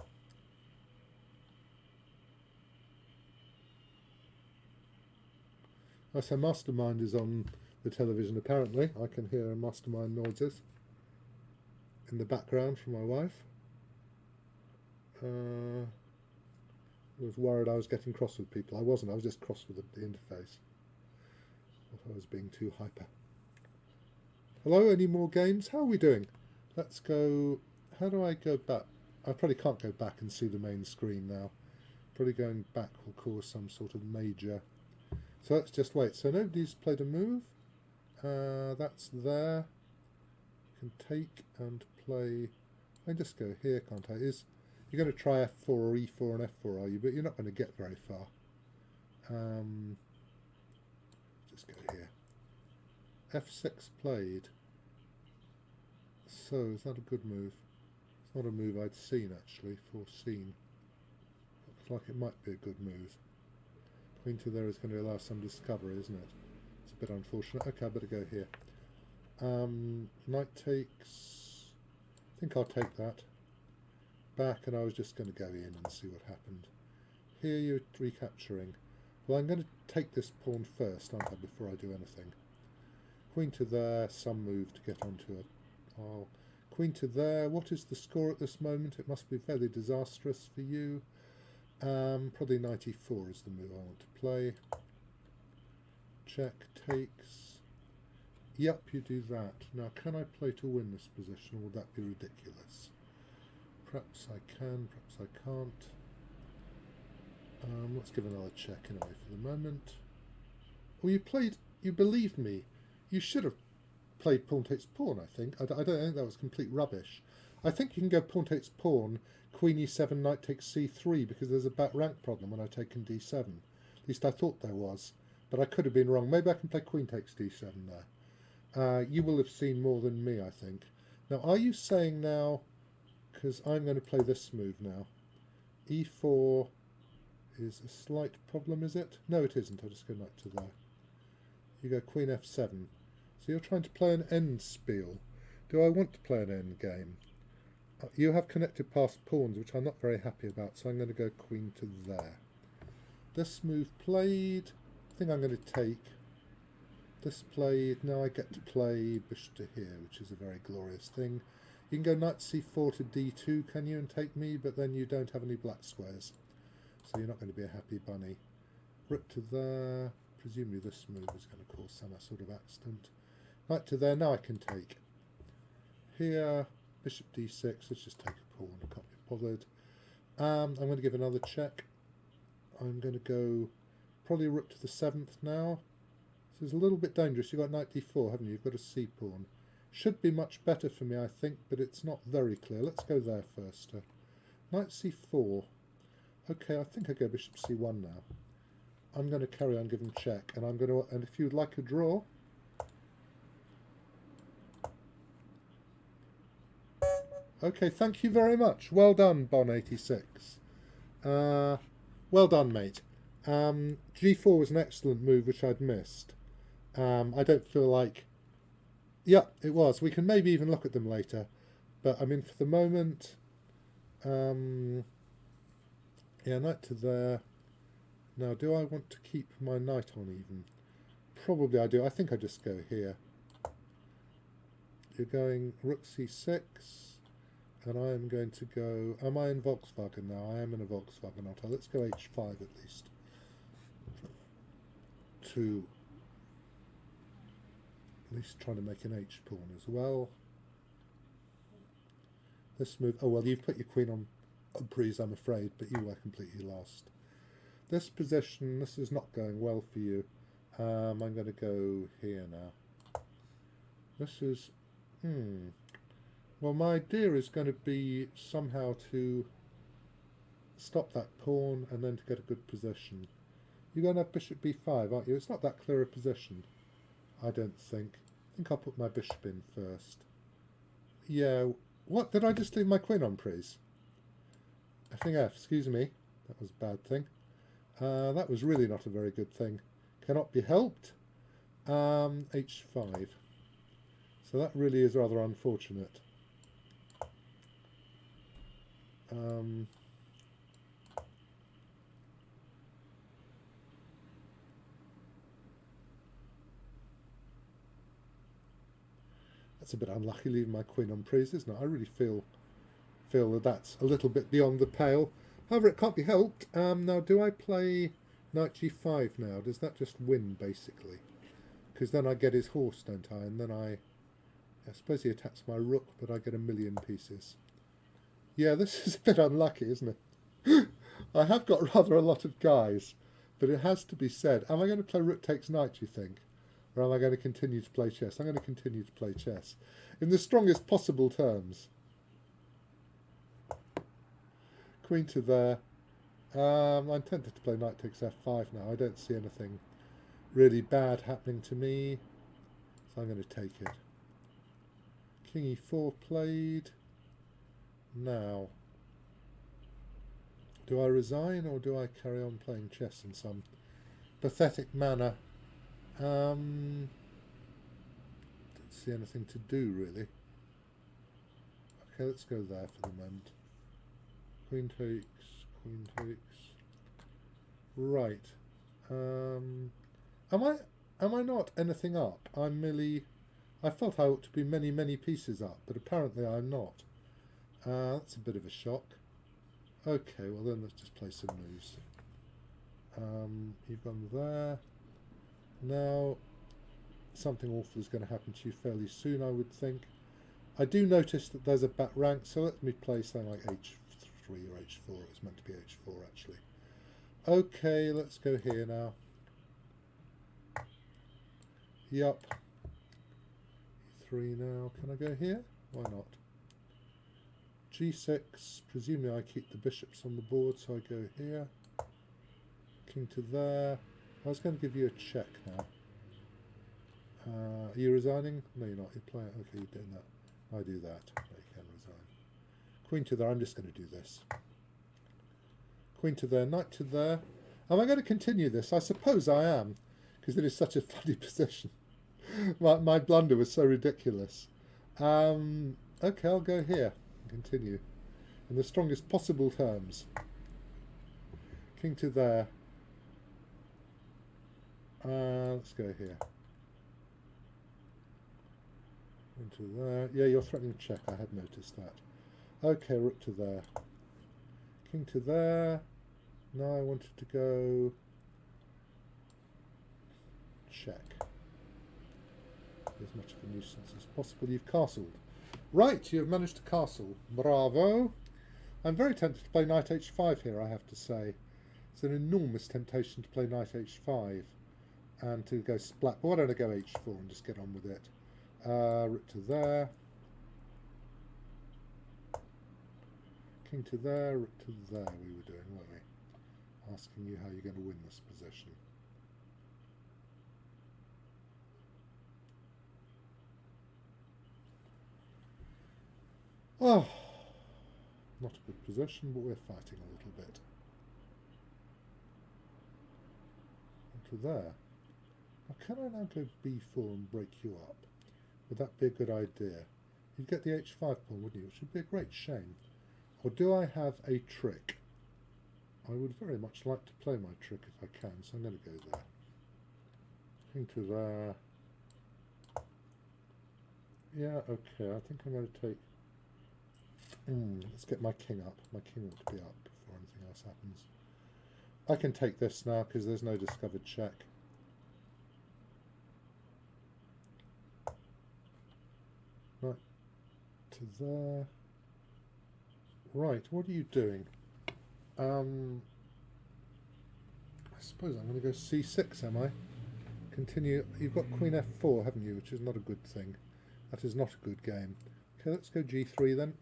Oh, so Mastermind is on the television apparently. I can hear Mastermind noises in the background from my wife. I was worried I was getting cross with people. I wasn't, I was just cross with the interface. I was being too hyper. Hello, any more games? How are we doing? Let's go... How do I go back? I probably can't go back and see the main screen now. Probably going back will cause some sort of major... So let's just wait. So nobody's played a move. That's there. Can take and play... I can just go here, can't I? You're going to try f4 or e4 and f4, are you? But you're not going to get very far. Just go here. f6 played. So, is that a good move? It's not a move I'd seen, actually, foreseen. Looks like it might be a good move. Queen to there is going to allow some discovery, isn't it? It's a bit unfortunate. Okay, I better go here. Knight takes... I think I'll take that. Back, and I was just going to go in and see what happened. Here you're recapturing. Well, I'm going to take this pawn first, aren't I, before I do anything. Queen to there, some move to get onto it. Oh, queen to there. What is the score at this moment? It must be very disastrous for you. Probably knight e4 is the move I want to play. Check, takes. Yep, you do that. Now, can I play to win this position, or would that be ridiculous? Perhaps I can, perhaps I can't. Let's give another check anyway for the moment. Well, you believed me. You should have played pawn takes pawn, I think. I don't think that was complete rubbish. I think you can go pawn takes pawn, queen e7, knight takes c3, because there's a back rank problem when I take in d7. At least I thought there was, but I could have been wrong. Maybe I can play queen takes d7 there. You will have seen more than me, I think. Now, are you saying now, because I'm going to play this move now, e4 is a slight problem, is it? No, it isn't. I'll just go knight to there. You go queen f7. So you're trying to play an end spiel. Do I want to play an end game? You have connected past pawns, which I'm not very happy about, so I'm going to go queen to there. This move played. I think I'm going to take. This played. Now I get to play bishop to here, which is a very glorious thing. You can go knight c4 to d2, can you, and take me, but then you don't have any black squares. So you're not going to be a happy bunny. Rook to there. Presumably this move is going to cause some sort of accident. Knight to there. Now I can take. Here, bishop d6. Let's just take a pawn. I can't be bothered. I'm going to give another check. I'm going to go probably rook to the 7th now. This is a little bit dangerous. You've got knight d4, haven't you? You've got a c pawn. Should be much better for me, I think, but it's not very clear. Let's go there first. Knight c4. Okay, I think I go bishop c1 now. I'm going to carry on giving check, and I'm going to. And if you'd like a draw, okay. Thank you very much. Well done, Bon86. Well done, mate. G4 was an excellent move, which I'd missed. I don't feel like. Yeah, it was. We can maybe even look at them later, but I mean, for the moment. Yeah, knight to there. Now, do I want to keep my knight on even? Probably I do. I think I just go here. You're going rook c6, and I am going to go... Am I in Volkswagen now? I am in a Volkswagen, aren't I? Let's go h5 at least. To at least trying to make an h-pawn as well. This move... Oh, well, you've put your queen on breeze, I'm afraid, but you were completely lost. This position, this is not going well for you. I'm going to go here now. This is... Well, my idea is going to be somehow to stop that pawn and then to get a good position. You're going to have bishop b5, aren't you? It's not that clear a position, I don't think. I think I'll put my bishop in first. Yeah, what? Did I just leave my queen on, please? Effing F, excuse me. That was a bad thing. That was really not a very good thing. Cannot be helped. h5. So that really is rather unfortunate. That's a bit unlucky leaving my queen on prise, isn't it? I really feel that that's a little bit beyond the pale. However, it can't be helped. Now, do I play knight g5 now? Does that just win, basically? Because then I get his horse, don't I? And then I suppose he attacks my rook, but I get a million pieces. Yeah, this is a bit unlucky, isn't it? I have got rather a lot of guys, but it has to be said. Am I going to play rook takes knight, do you think? Or am I going to continue to play chess? I'm going to continue to play chess in the strongest possible terms. Queen to there. I'm tempted to play knight takes f5 now. I don't see anything really bad happening to me, so I'm going to take it. King e4 played. Now, do I resign or do I carry on playing chess in some pathetic manner? Don't see anything to do, really. Okay, let's go there for the moment. Queen takes, queen takes. Right. Am I not anything up? I'm merely... I felt I ought to be many, many pieces up, but apparently I'm not. That's a bit of a shock. Okay, well then let's just play some moves. You've gone there. Now, something awful is going to happen to you fairly soon, I would think. I do notice that there's a back rank, so let me play something like h3 or h4. It's meant to be h4, actually. Okay, let's go here now. Yup. e3 now. Can I go here? Why not? g6. Presumably I keep the bishops on the board, so I go here. King to there. I was going to give you a check now. Are you resigning? No, you're not. You're playing. Okay, you're doing that. I do that. No, you can resign. Queen to there. I'm just going to do this. Queen to there. Knight to there. Am I going to continue this? I suppose I am, because it is such a funny position. my blunder was so ridiculous. Okay, I'll go here and continue in the strongest possible terms. King to there. Let's go here. Into there. Yeah, you're threatening check. I had noticed that. Okay, rook to there. King to there. Now I wanted to go check. As much of a nuisance as possible. You've castled. Right, you've managed to castle. Bravo. I'm very tempted to play knight h5 here, I have to say. It's an enormous temptation to play knight h5 and to go splat. But why don't I go h4 and just get on with it? Rook to there. King to there, rook to there we were doing, weren't we? Asking you how you're going to win this position. Oh, not a good position, but we're fighting a little bit. To there. Now, can I now go b4 and break you up? Would that be a good idea? You'd get the h5 pawn, wouldn't you? Which would be a great shame. Or do I have a trick? I would very much like to play my trick if I can, so I'm going to go there. King to there. Yeah, okay, I think I'm going to take... let's get my king up. My king ought to be up before anything else happens. I can take this now because there's no discovered check. Right to there. Right, what are you doing? I suppose I'm going to go c6, am I? Continue. You've got Queen F4, haven't you? Which is not a good thing. That is not a good game. Okay, let's go G3 then.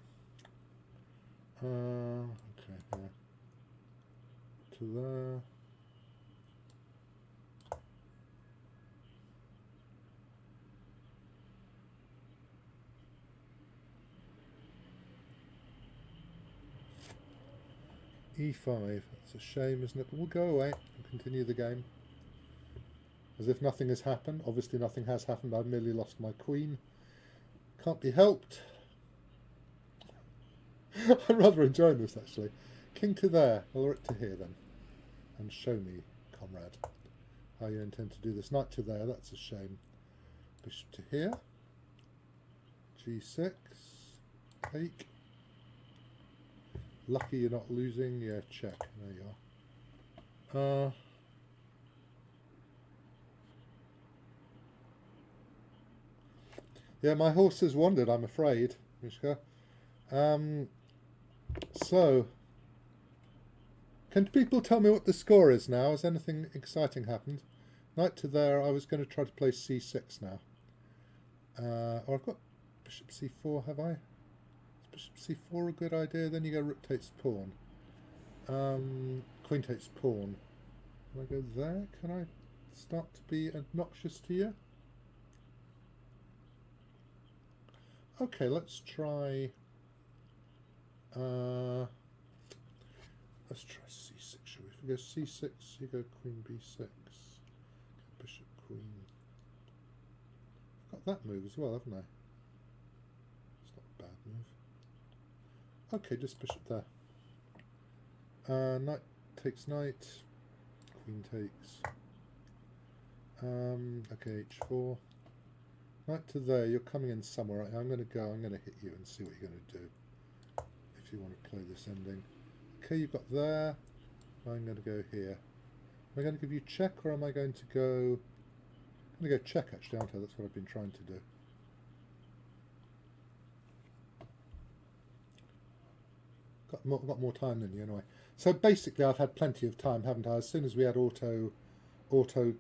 Okay, yeah. To there. E5. That's a shame, isn't it? But we'll go away and continue the game. As if nothing has happened. Obviously nothing has happened. I've merely lost my queen. Can't be helped. I'm rather enjoying this, actually. King to there. Well, rook to here, then. And show me, comrade, how you intend to do this. Knight to there. That's a shame. Bishop to here. G6. Take. Lucky you're not losing. Yeah, check. There you are. Yeah, my horse has wandered, I'm afraid, Mishka. So, can people tell me what the score is now? Has anything exciting happened? Knight to there. I was going to try to play C6 now. Or I've got Bishop C4, have I? Is Bishop C4 a good idea? Then you go rook takes pawn. Queen takes pawn. Can I go there? Can I start to be obnoxious to you? Okay, let's try. Let's try C6. Shall we? If we go C6, you go Queen B6, Bishop Queen. I've got that move as well, haven't I? It's not a bad move. Okay, just Bishop there. Knight takes knight. Queen takes. Okay, H4. Knight to there, you're coming in somewhere. I'm going to go, I'm going to hit you and see what you're going to do. If you want to play this ending. Okay, you've got there. I'm going to go here. Am I going to give you check or am I going to go... I'm going to go check actually, aren't I? That's what I've been trying to do. Got more time than you anyway. So basically I've had plenty of time, haven't I? As soon as we had auto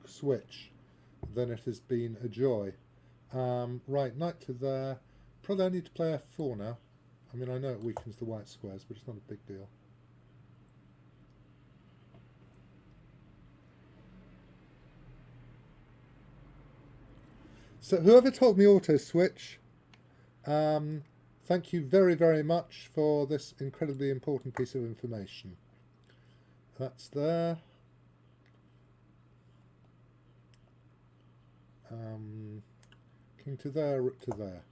switch, then it has been a joy. Right, knight to there. Probably I need to play F4 now. I mean, I know it weakens the white squares, but it's not a big deal. So whoever told me auto switch, thank you very, very much for this incredibly important piece of information. That's there. King to there, rook to there.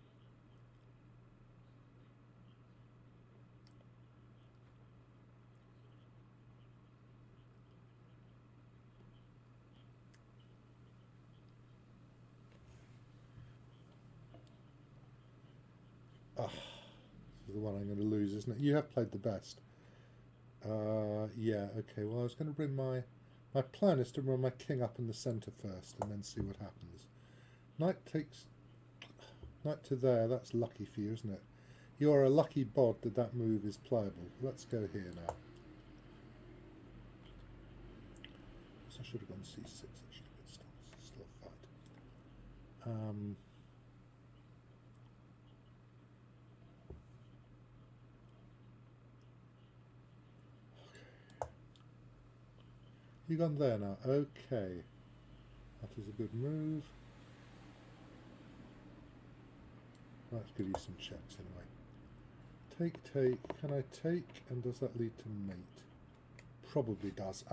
Ah, this is the one I'm going to lose, isn't it? You have played the best. Yeah, okay, well I was going to bring my plan is to run my king up in the centre first and then see what happens. Knight takes... Knight to there, that's lucky for you, isn't it? You are a lucky bod that that move is playable. Let's go here now. So I should have gone C6 actually, but still a fight. You gone there now? Okay. That is a good move. Let's give you some checks anyway. Take. Can I take? And does that lead to mate? Probably does.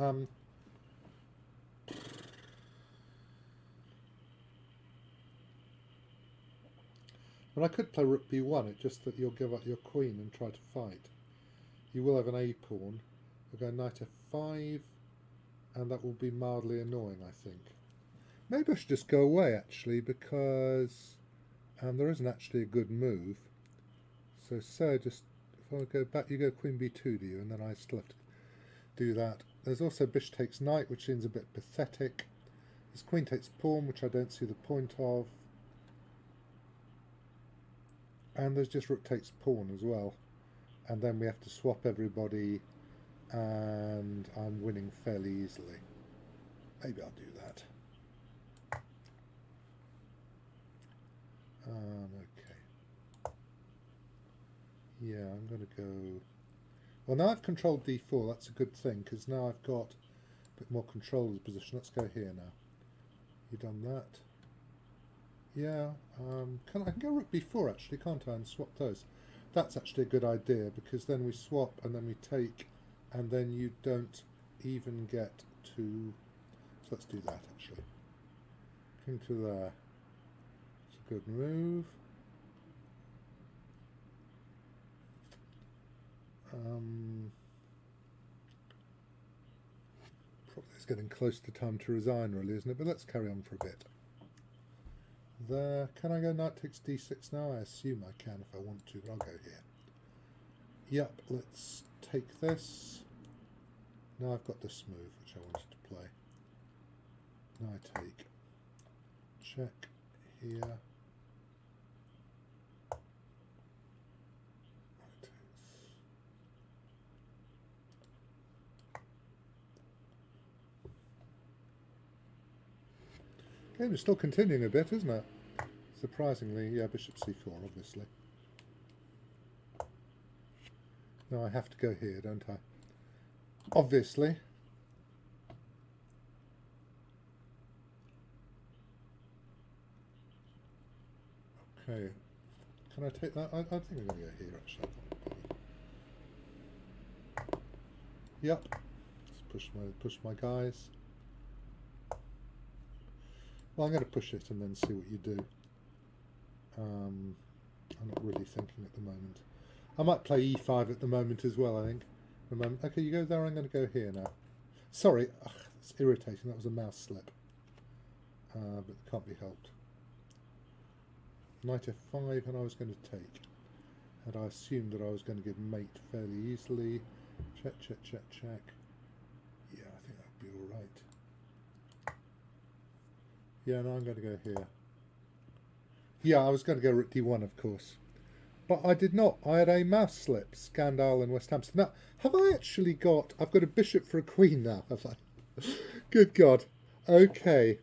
But I could play rook b1. It's just that you'll give up your queen and try to fight. You will have an a pawn. We'll go knight f5, and that will be mildly annoying, I think. Maybe I should just go away actually, because there isn't actually a good move. So just if I go back, you go queen b2, do you? And then I still have to do that. There's also bishop takes knight, which seems a bit pathetic. There's queen takes pawn, which I don't see the point of. And there's just rook takes pawn as well. And then we have to swap everybody, and I'm winning fairly easily. Maybe I'll do that. Okay. Yeah, I'm going to go... Well, now I've controlled D4, that's a good thing, because now I've got a bit more control of the position. Let's go here now. You done that? Yeah, I can go rook b4 actually, can't I, and swap those. That's actually a good idea, because then we swap and then we take, and then you don't even get to... So let's do that actually. King to there. It's a good move. Probably it's getting close to time to resign really, isn't it? But let's carry on for a bit. There. Can I go knight takes d6 now? I assume I can if I want to, but I'll go here. Yep, let's take this. Now I've got this move which I wanted to play. Now I take. Check here. Game is still continuing a bit, isn't it? Surprisingly, yeah, bishop c4, obviously. Now I have to go here, don't I? Obviously. Okay. Can I take that? I think I'm going to go here, actually. Yep. Let's push my guys. Well, I'm going to push it and then see what you do. I'm not really thinking at the moment. I might play e5 at the moment as well, I think. Okay, you go there, I'm going to go here now. Sorry, it's irritating, that was a mouse slip. But it can't be helped. Knight f5 and I was going to take. And I assumed that I was going to give mate fairly easily. Check, check, check, check. Yeah, I think that would be alright. Yeah, no, I'm going to go here. Yeah, I was going to go rook d1, of course. But I did not. I had a mouse slip, Scandal and West Hampstead. Now, have I actually got... I've got a bishop for a queen now, have I? Good God. Okay.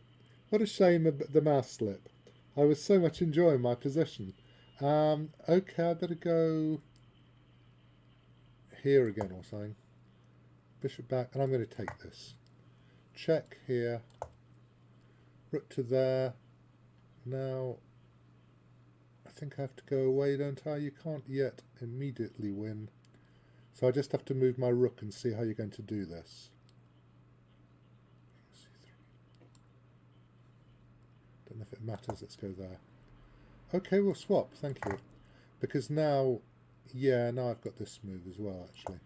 What a shame the mouse slip. I was so much enjoying my position. Okay, I better go here again or something. Bishop back, and I'm going to take this. Check here. Rook to there. Now, I think I have to go away, don't I? You can't yet immediately win. So I just have to move my rook and see how you're going to do this. Don't know if it matters. Let's go there. Okay, we'll swap. Thank you. Because now, yeah, now I've got this move as well, actually.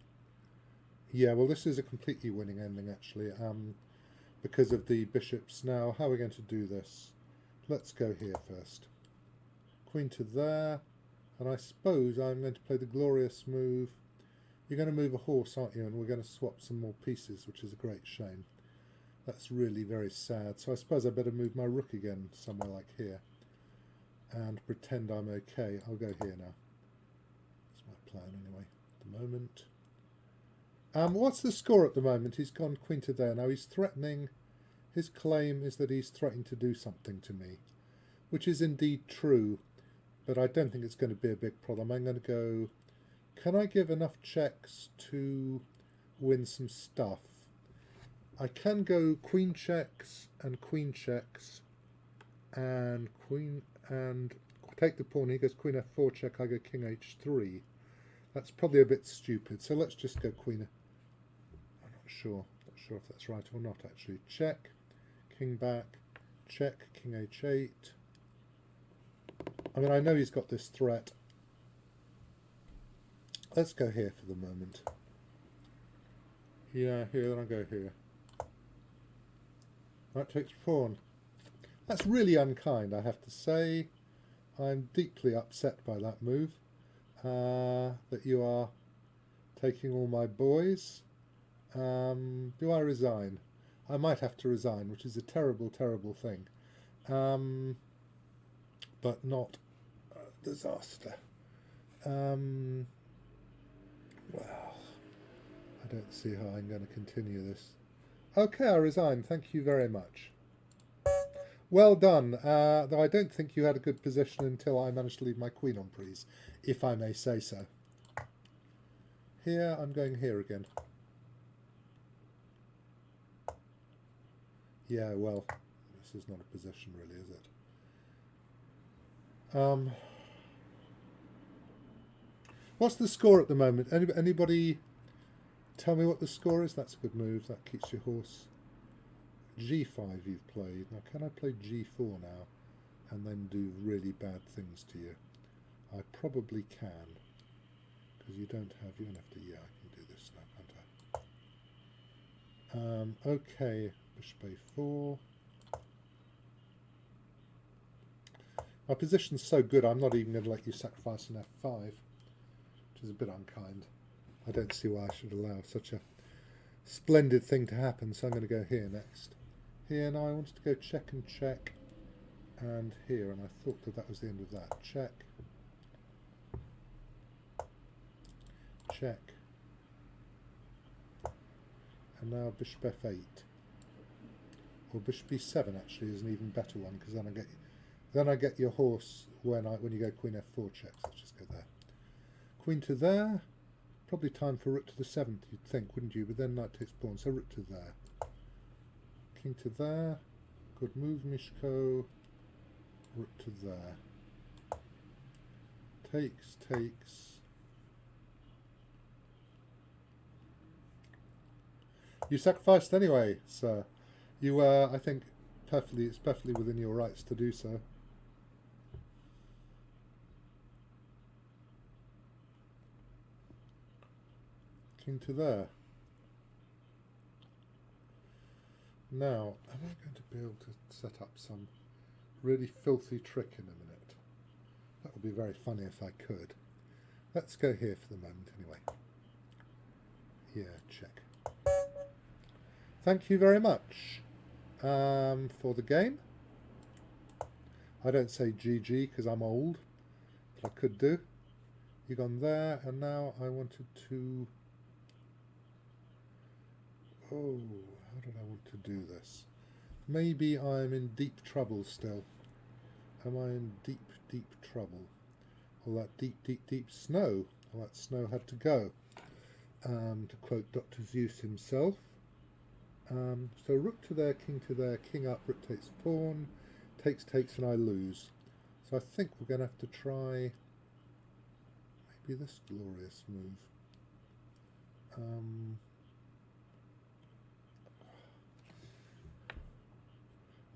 Yeah, well, this is a completely winning ending, actually. Because of the bishops. Now, how are we going to do this? Let's go here first. Queen to there, and I suppose I'm going to play the glorious move. You're going to move a horse, aren't you? And we're going to swap some more pieces, which is a great shame. That's really very sad. So I suppose I better move my rook again somewhere like here and pretend I'm okay. I'll go here now. That's my plan anyway at the moment. What's the score at the moment? He's gone queen to there. Now he's threatening. His claim is that he's threatening to do something to me, which is indeed true. But I don't think it's going to be a big problem. I'm going to go... Can I give enough checks to win some stuff? I can go queen checks and queen and take the pawn. He goes queen f4 check. I go king h3. That's probably a bit stupid. So let's just go queen. I'm not sure. Not sure if that's right or not actually. Check. King back. Check. King h8. I mean, I know he's got this threat. Let's go here for the moment. Yeah, here, then I'll go here. That takes pawn. That's really unkind, I have to say. I'm deeply upset by that move. That you are taking all my boys. Do I resign? I might have to resign, which is a terrible, terrible thing. But not a disaster. Well, I don't see how I'm going to continue this. Okay, I resign. Thank you very much. Well done. Though I don't think you had a good position until I managed to leave my queen on prise, if I may say so. Here, I'm going here again. Yeah, well, this is not a position really, is it? What's the score at the moment? Anybody tell me what the score is? That's a good move. That keeps your horse. G5 you've played. Now can I play G4 now and then do really bad things to you? I probably can. Because you're going to have to, yeah, I can do this now, can't I? Okay, bishop a4. My position's so good I'm not even going to let you sacrifice an f5, which is a bit unkind. I don't see why I should allow such a splendid thing to happen, so I'm going to go here next. Here, now I wanted to go check and check, and here, and I thought that that was the end of that. Check. Check. And now bishop f8. Or bishop b7 actually is an even better one, because then I get your horse when you go queen f4 checks. Let's just go there. Queen to there. Probably time for rook to the 7th, you'd think, wouldn't you? But then knight takes pawn, so rook to there. King to there. Good move, Mishko. Rook to there. Takes, takes. You sacrificed anyway, sir. You were, I think, it's perfectly within your rights to do so. King to there. Now, am I going to be able to set up some really filthy trick in a minute? That would be very funny if I could. Let's go here for the moment anyway. Yeah, check. Thank you very much for the game. I don't say GG because I'm old, but I could do. You've gone there, and now I wanted to... Oh, how did I want to do this? Maybe I'm in deep trouble still. Am I in deep, deep trouble? All that deep, deep, deep snow. All that snow had to go. To quote Dr. Seuss himself. So rook to there, king to there, king up, rook takes pawn, takes, takes, and I lose. So I think we're going to have to try maybe this glorious move.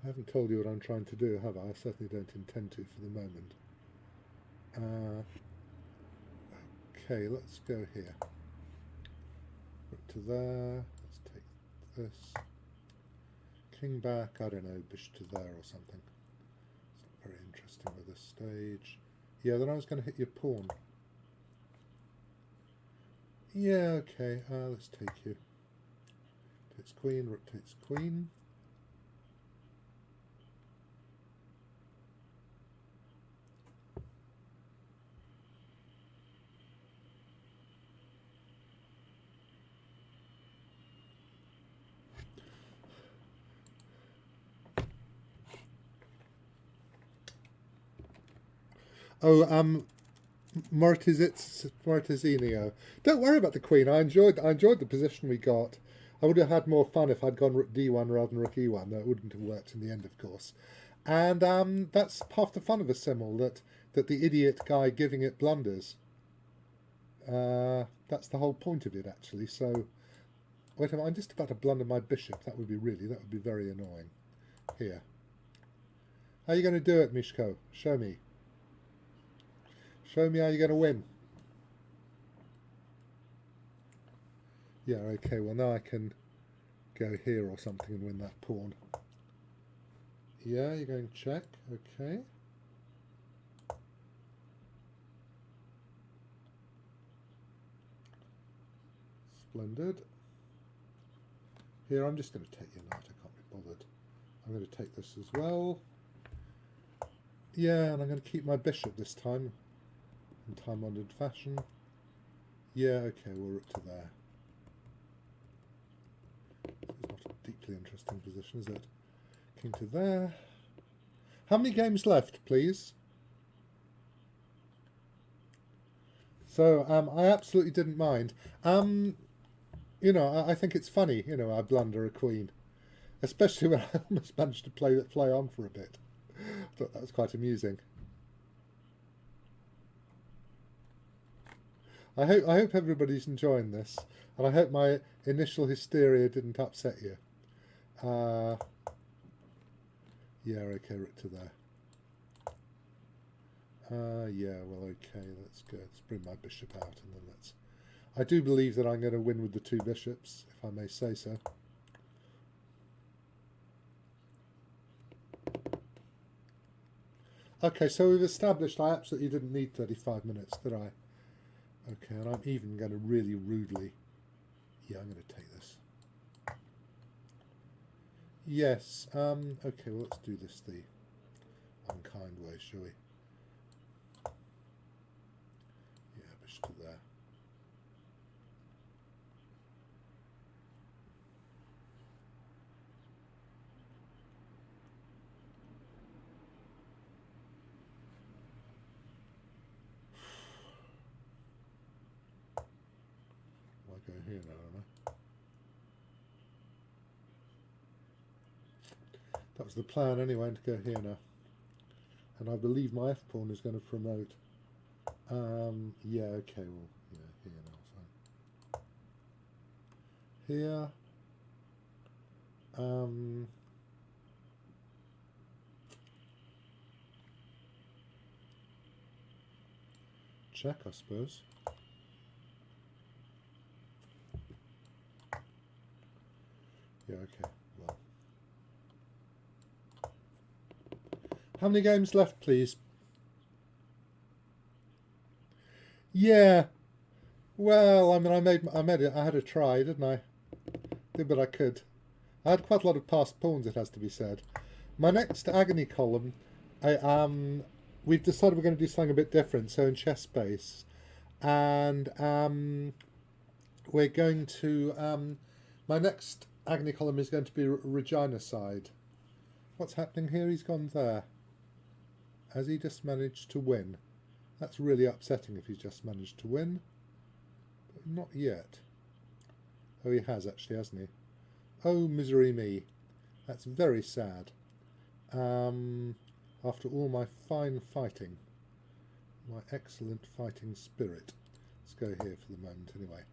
I haven't told you what I'm trying to do, have I? I certainly don't intend to for the moment. Okay, let's go here. Rook to there. Let's take this. King back. I don't know, bishop to there or something. It's not very interesting with this stage. Yeah, then I was going to hit your pawn. Yeah, okay. Let's take you. Takes queen. Rook takes queen. Oh, Mortizinio. Don't worry about the queen. I enjoyed the position we got. I would have had more fun if I'd gone rook d1 rather than rook e1. That wouldn't have worked in the end, of course. And that's half the fun of a simul, that the idiot guy giving it blunders. That's the whole point of it, actually. So, wait a minute. I'm just about to blunder my bishop. That would be very annoying. Here. How are you going to do it, Mishko? Show me. Show me how you're going to win. Yeah, okay, well now I can go here or something and win that pawn. Yeah, you're going check, okay. Splendid. Here, I'm just going to take your knight, I can't be bothered. I'm going to take this as well. Yeah, and I'm going to keep my bishop this time. In time-honoured fashion. Yeah, okay, we'll rook to there. This is not a deeply interesting position, is it? King to there. How many games left, please? So I absolutely didn't mind. You know, I think it's funny. You know, I blunder a queen, especially when I almost managed to play on for a bit. I thought that was quite amusing. I hope everybody's enjoying this, and I hope my initial hysteria didn't upset you. Yeah, okay, rook to there. Yeah, well, okay, that's good. Let's bring my bishop out, and then let's... I do believe that I'm going to win with the 2 bishops, if I may say so. Okay, so we've established I absolutely didn't need 35 minutes, did I? Okay, and I'm even going to really rudely... Yeah, I'm going to take this. Yes, okay, well, let's do this the unkind way, shall we? Yeah, bishop to there. I go here now, don't I? That was the plan anyway, to go here now. And I believe my f-pawn is going to promote. Yeah, okay, well, yeah, here now. So. Here. Check, I suppose. Yeah, okay, well. How many games left, please? Yeah. Well, I mean, I made it. I had a try, didn't I? Did what I could. I had quite a lot of passed pawns, it has to be said. My next agony column, we've decided we're going to do something a bit different. So in chess space, and we're going to. My next agony column is going to be Regina side. What's happening here? He's gone there. Has he just managed to win? That's really upsetting if he's just managed to win. But not yet. Oh, he has actually, hasn't he? Oh, misery me. That's very sad. After all my fine fighting, my excellent fighting spirit. Let's go here for the moment anyway.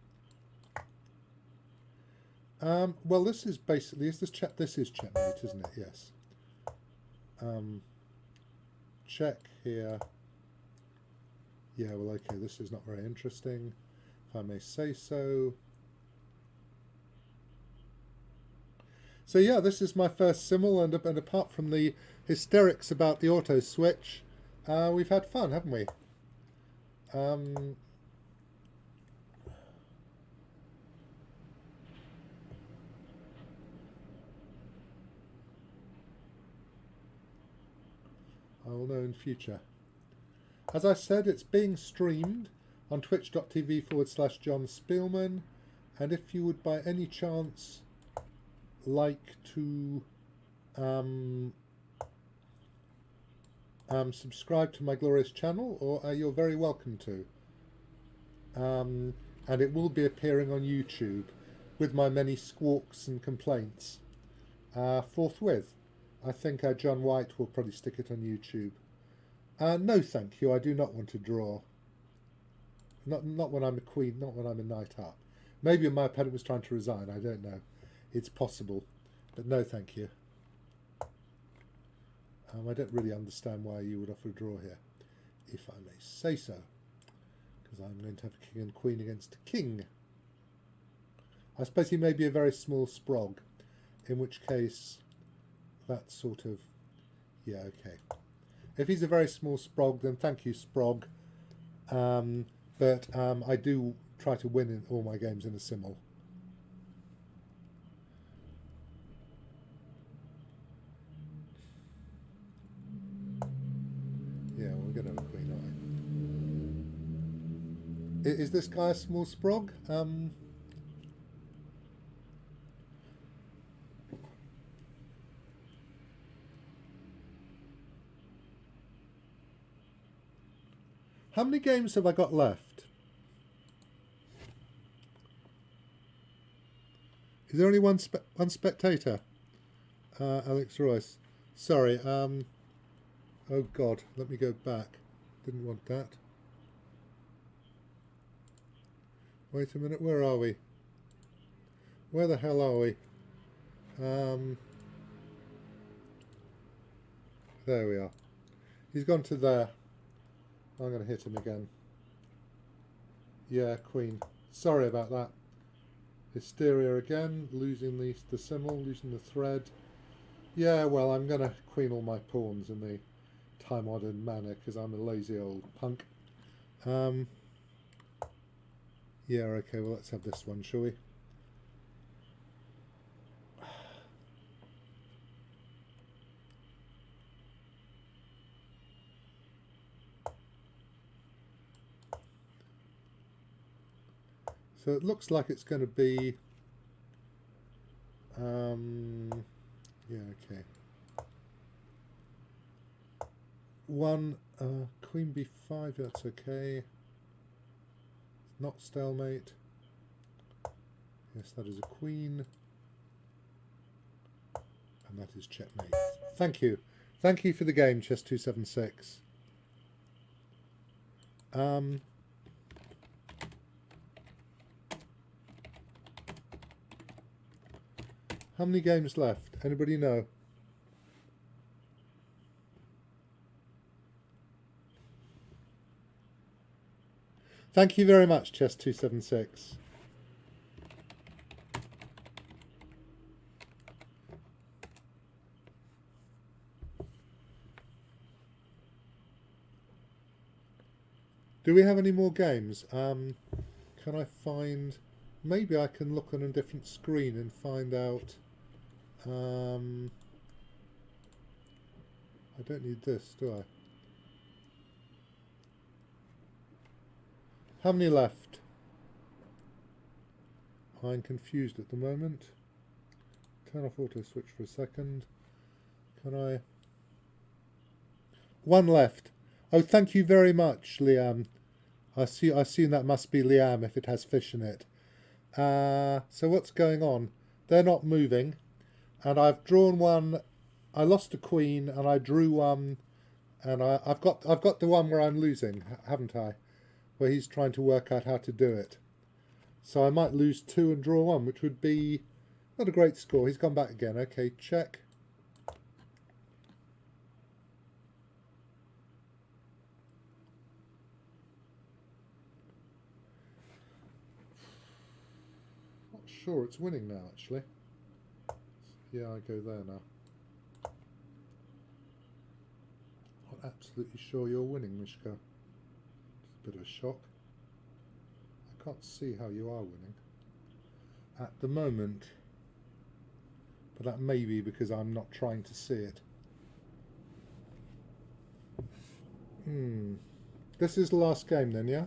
Well, this is basically, this is checkmate, isn't it? Yes. Check here. Yeah, well, okay, this is not very interesting, if I may say so. So yeah, this is my first Simul, and apart from the hysterics about the auto switch, we've had fun, haven't we? I will know in future. As I said, it's being streamed on twitch.tv/Jon Speelman, and if you would by any chance like to subscribe to my glorious channel, or you're very welcome to. And it will be appearing on YouTube with my many squawks and complaints forthwith. I think John White will probably stick it on YouTube. No, thank you. I do not want to draw. Not when I'm a queen. Not when I'm a knight up. Maybe my opponent was trying to resign. I don't know. It's possible, but no, thank you. I don't really understand why you would offer a draw here, if I may say so, because I'm going to have a king and queen against a king. I suppose he may be a very small sprog, in which case that's sort of, yeah, okay. If he's a very small sprog, then thank you, sprog. But I do try to win in all my games in a Simul. Yeah, we're going to have a queen, aren't we? Is this guy a small sprog? How many games have I got left? Is there only one spectator? Alex Royce. Sorry. Oh God, let me go back. Didn't want that. Wait a minute, where are we? Where the hell are we? There we are. He's gone to there. I'm going to hit him again. Yeah, Queen. Sorry about that. Hysteria again, losing the Simul, losing the thread. Yeah, well, I'm going to queen all my pawns in the time-honoured manner because I'm a lazy old punk. Yeah, okay, well, let's have this one, shall we? So it looks like it's going to be... yeah, okay. One, Queen B5, that's okay. Not stalemate. Yes, that is a queen. And that is checkmate. Thank you. Thank you for the game, Chess 276. How many games left? Anybody know? Thank you very much, Chess 276. Do we have any more games? Can I find... Maybe I can look on a different screen and find out... I don't need this, do I? How many left? I'm confused at the moment. Turn off auto switch for a second. Can I... One left. Oh, thank you very much, Liam. I assume that must be Liam if it has fish in it. So what's going on? They're not moving. And I've drawn one. I lost a queen and I drew one. And I've got the one where I'm losing, haven't I? Where he's trying to work out how to do it. So I might lose two and draw one, which would be not a great score. He's gone back again. Okay, check. Not sure it's winning now, actually. Yeah, I go there now. Not absolutely sure you're winning, Mishka. It's a bit of a shock. I can't see how you are winning at the moment, but that may be because I'm not trying to see it. This is the last game then, yeah?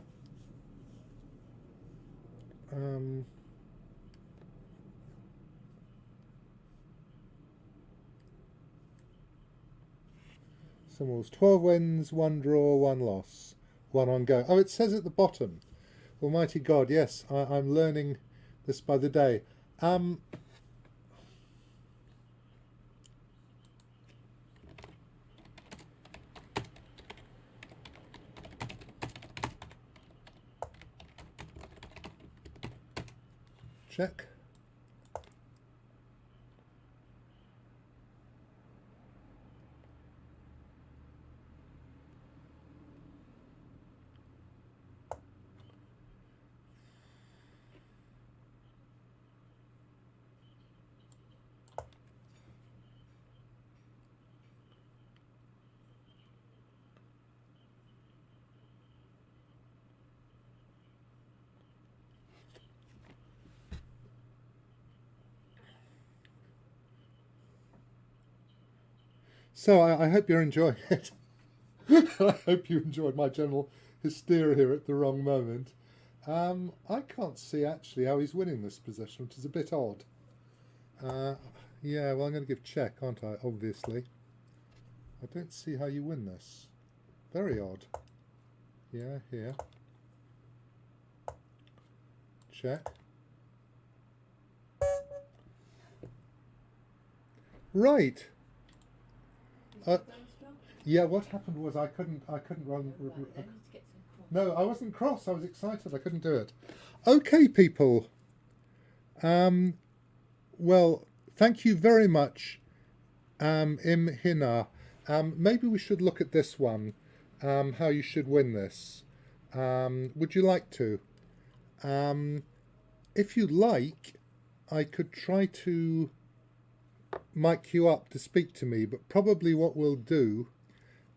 Simul's 12 wins, 1 draw, 1 loss, 1 on go. Oh, it says at the bottom. Almighty God, yes, I'm learning this by the day. Check. So I hope you're enjoying it. I hope you enjoyed my general hysteria here at the wrong moment. I can't see actually how he's winning this position, which is a bit odd. Yeah, well, I'm going to give check, aren't I? Obviously. I don't see how you win this. Very odd. Yeah, here. Check. Right. Yeah, what happened was I couldn't run. No, I wasn't cross. I was excited. I couldn't do it. Okay, people. Well, thank you very much, Im Hina. Maybe we should look at this one. How you should win this. Would you like to? If you like, I could try to mic you up to speak to me, but probably what we'll do,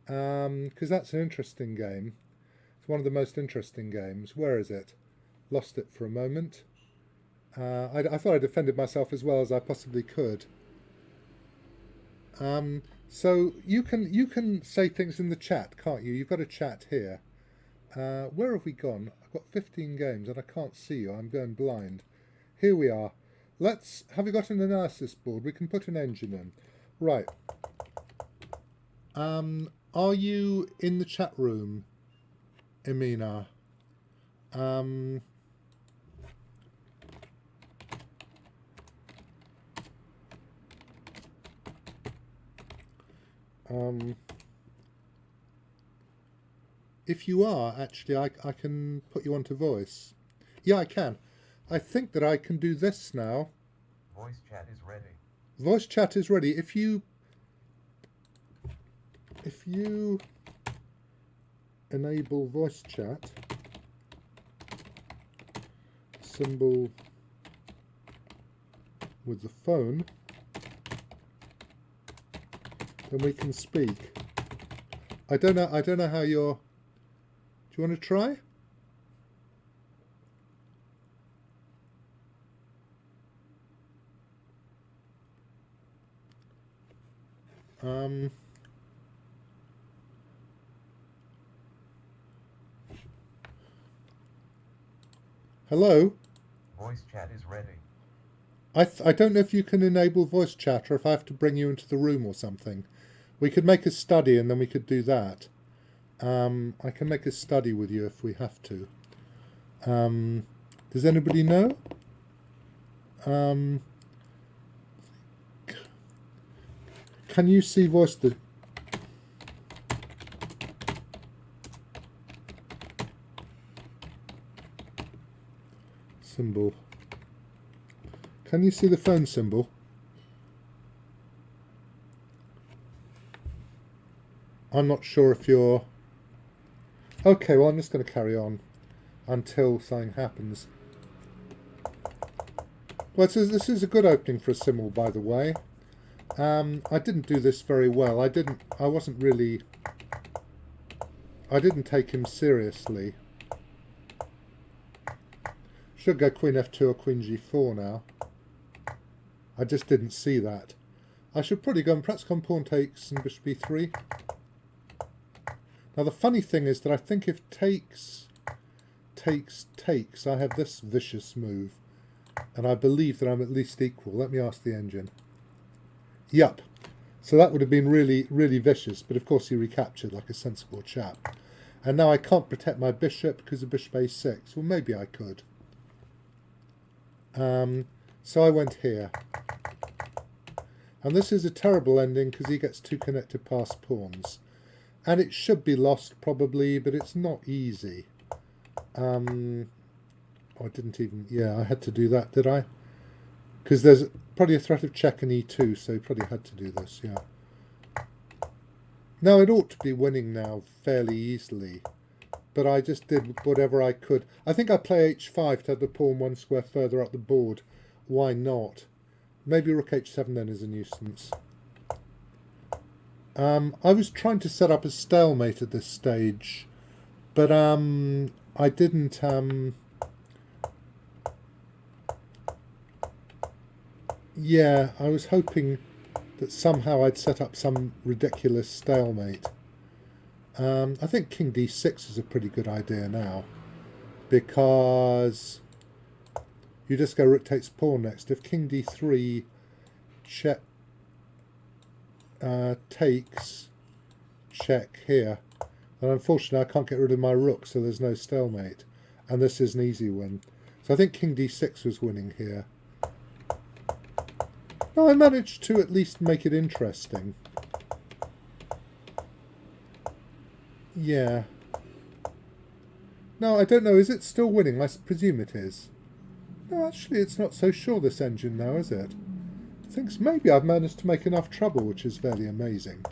because that's an interesting game. It's one of the most interesting games. Where is it? Lost it for a moment. I thought I defended myself as well as I possibly could. So you can say things in the chat, can't you? You've got a chat here. Where have we gone? I've got 15 games and I can't see you. I'm going blind. Here we are. Have you got an analysis board? We can put an engine in. Right. Are you in the chat room, Emina? If you are, actually, I can put you onto voice. Yeah, I can. I think that I can do this now. Voice chat is ready. Voice chat is ready. If you enable voice chat, symbol with the phone, then we can speak. I don't know how you're. Do you want to try? Hello? Voice chat is ready. I don't know if you can enable voice chat or if I have to bring you into the room or something. We could make a study and then we could do that. I can make a study with you if we have to. Does anybody know? Can you see voice? Symbol. Can you see the phone symbol? I'm not sure if you're... Okay, well, I'm just going to carry on until something happens. Well, this is a good opening for a Simul, by the way. I didn't do this very well. I didn't take him seriously. Should go Queen F2 or Queen G4 now. I just didn't see that. I should probably go and perhaps come pawn takes and bishop b3. Now the funny thing is that I think if takes, I have this vicious move. And I believe that I'm at least equal. Let me ask the engine. Yup. So that would have been really, really vicious. But of course he recaptured like a sensible chap. And now I can't protect my bishop because of bishop a6. Well, maybe I could. So I went here. And this is a terrible ending because he gets two connected passed pawns. And it should be lost probably, but it's not easy. I didn't even... Yeah, I had to do that, did I? Because there's probably a threat of check and e2, so probably had to do this, yeah. Now, it ought to be winning now fairly easily. But I just did whatever I could. I think I play h5 to have the pawn one square further up the board. Why not? Maybe rook h7 then is a nuisance. I was trying to set up a stalemate at this stage. But I didn't... Yeah, I was hoping that somehow I'd set up some ridiculous stalemate. I think king d6 is a pretty good idea now, because you just go rook takes pawn next. If king d3 check takes, check here, And unfortunately I can't get rid of my rook, so there's no stalemate. And this is an easy win. So I think king d6 was winning here. No, I managed to at least make it interesting. Yeah. No, I don't know. Is it still winning? I presume it is. No, actually, it's not so sure, this engine now, is it? I think maybe I've managed to make enough trouble, which is fairly amazing.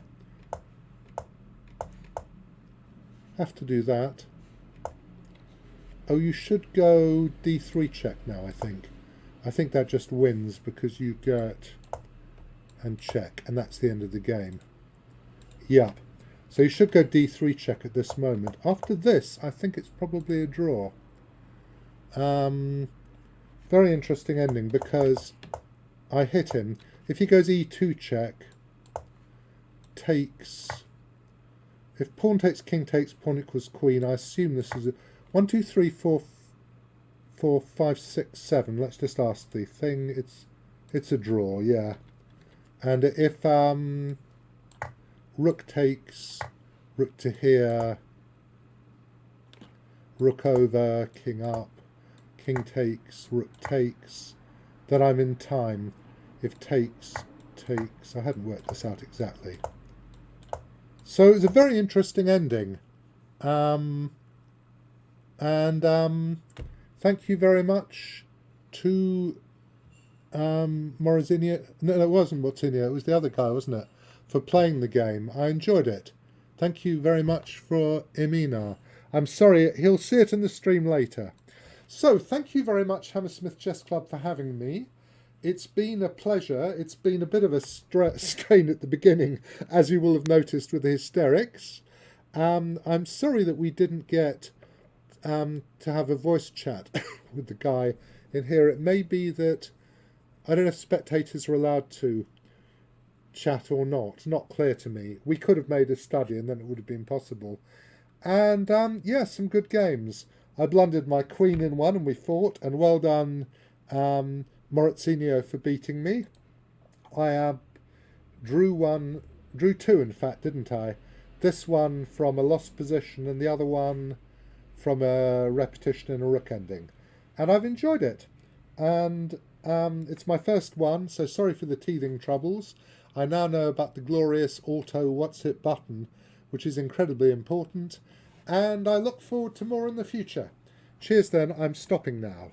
Have to do that. Oh, you should go d3 check now, I think. I think that just wins because you get and check, and that's the end of the game. Yeah. So you should go d3 check at this moment. After this, I think it's probably a draw. Very interesting ending because I hit him. If he goes e2 check, takes... If pawn takes, king takes, pawn equals queen, I assume this is a 1, 2, 3, 4, 4, 5, 6, 7. Let's just ask the thing. It's a draw, yeah. And if rook takes, rook to here, rook over, king up, king takes, rook takes, then I'm in time. If takes, takes. I hadn't worked this out exactly. So it was a very interesting ending. And thank you very much to Morozini. No, it wasn't Morozini, it was the other guy, wasn't it? For playing the game. I enjoyed it. Thank you very much for Emina. I'm sorry, he'll see it in the stream later. So, thank you very much, Hammersmith Chess Club, for having me. It's been a pleasure. It's been a bit of a strain at the beginning, as you will have noticed with the hysterics. I'm sorry that we didn't get to have a voice chat with the guy in here. It may be that, I don't know if spectators are allowed to chat or not. Not clear to me. We could have made a study and then it would have been possible. And yeah, some good games. I blundered my queen in one and we fought, and well done Morozini for beating me. I drew two in fact, didn't I? This one from a lost position and the other one from a repetition in a rook ending. And I've enjoyed it. And it's my first one, so sorry for the teething troubles. I now know about the glorious auto what's it button, which is incredibly important. And I look forward to more in the future. Cheers then, I'm stopping now.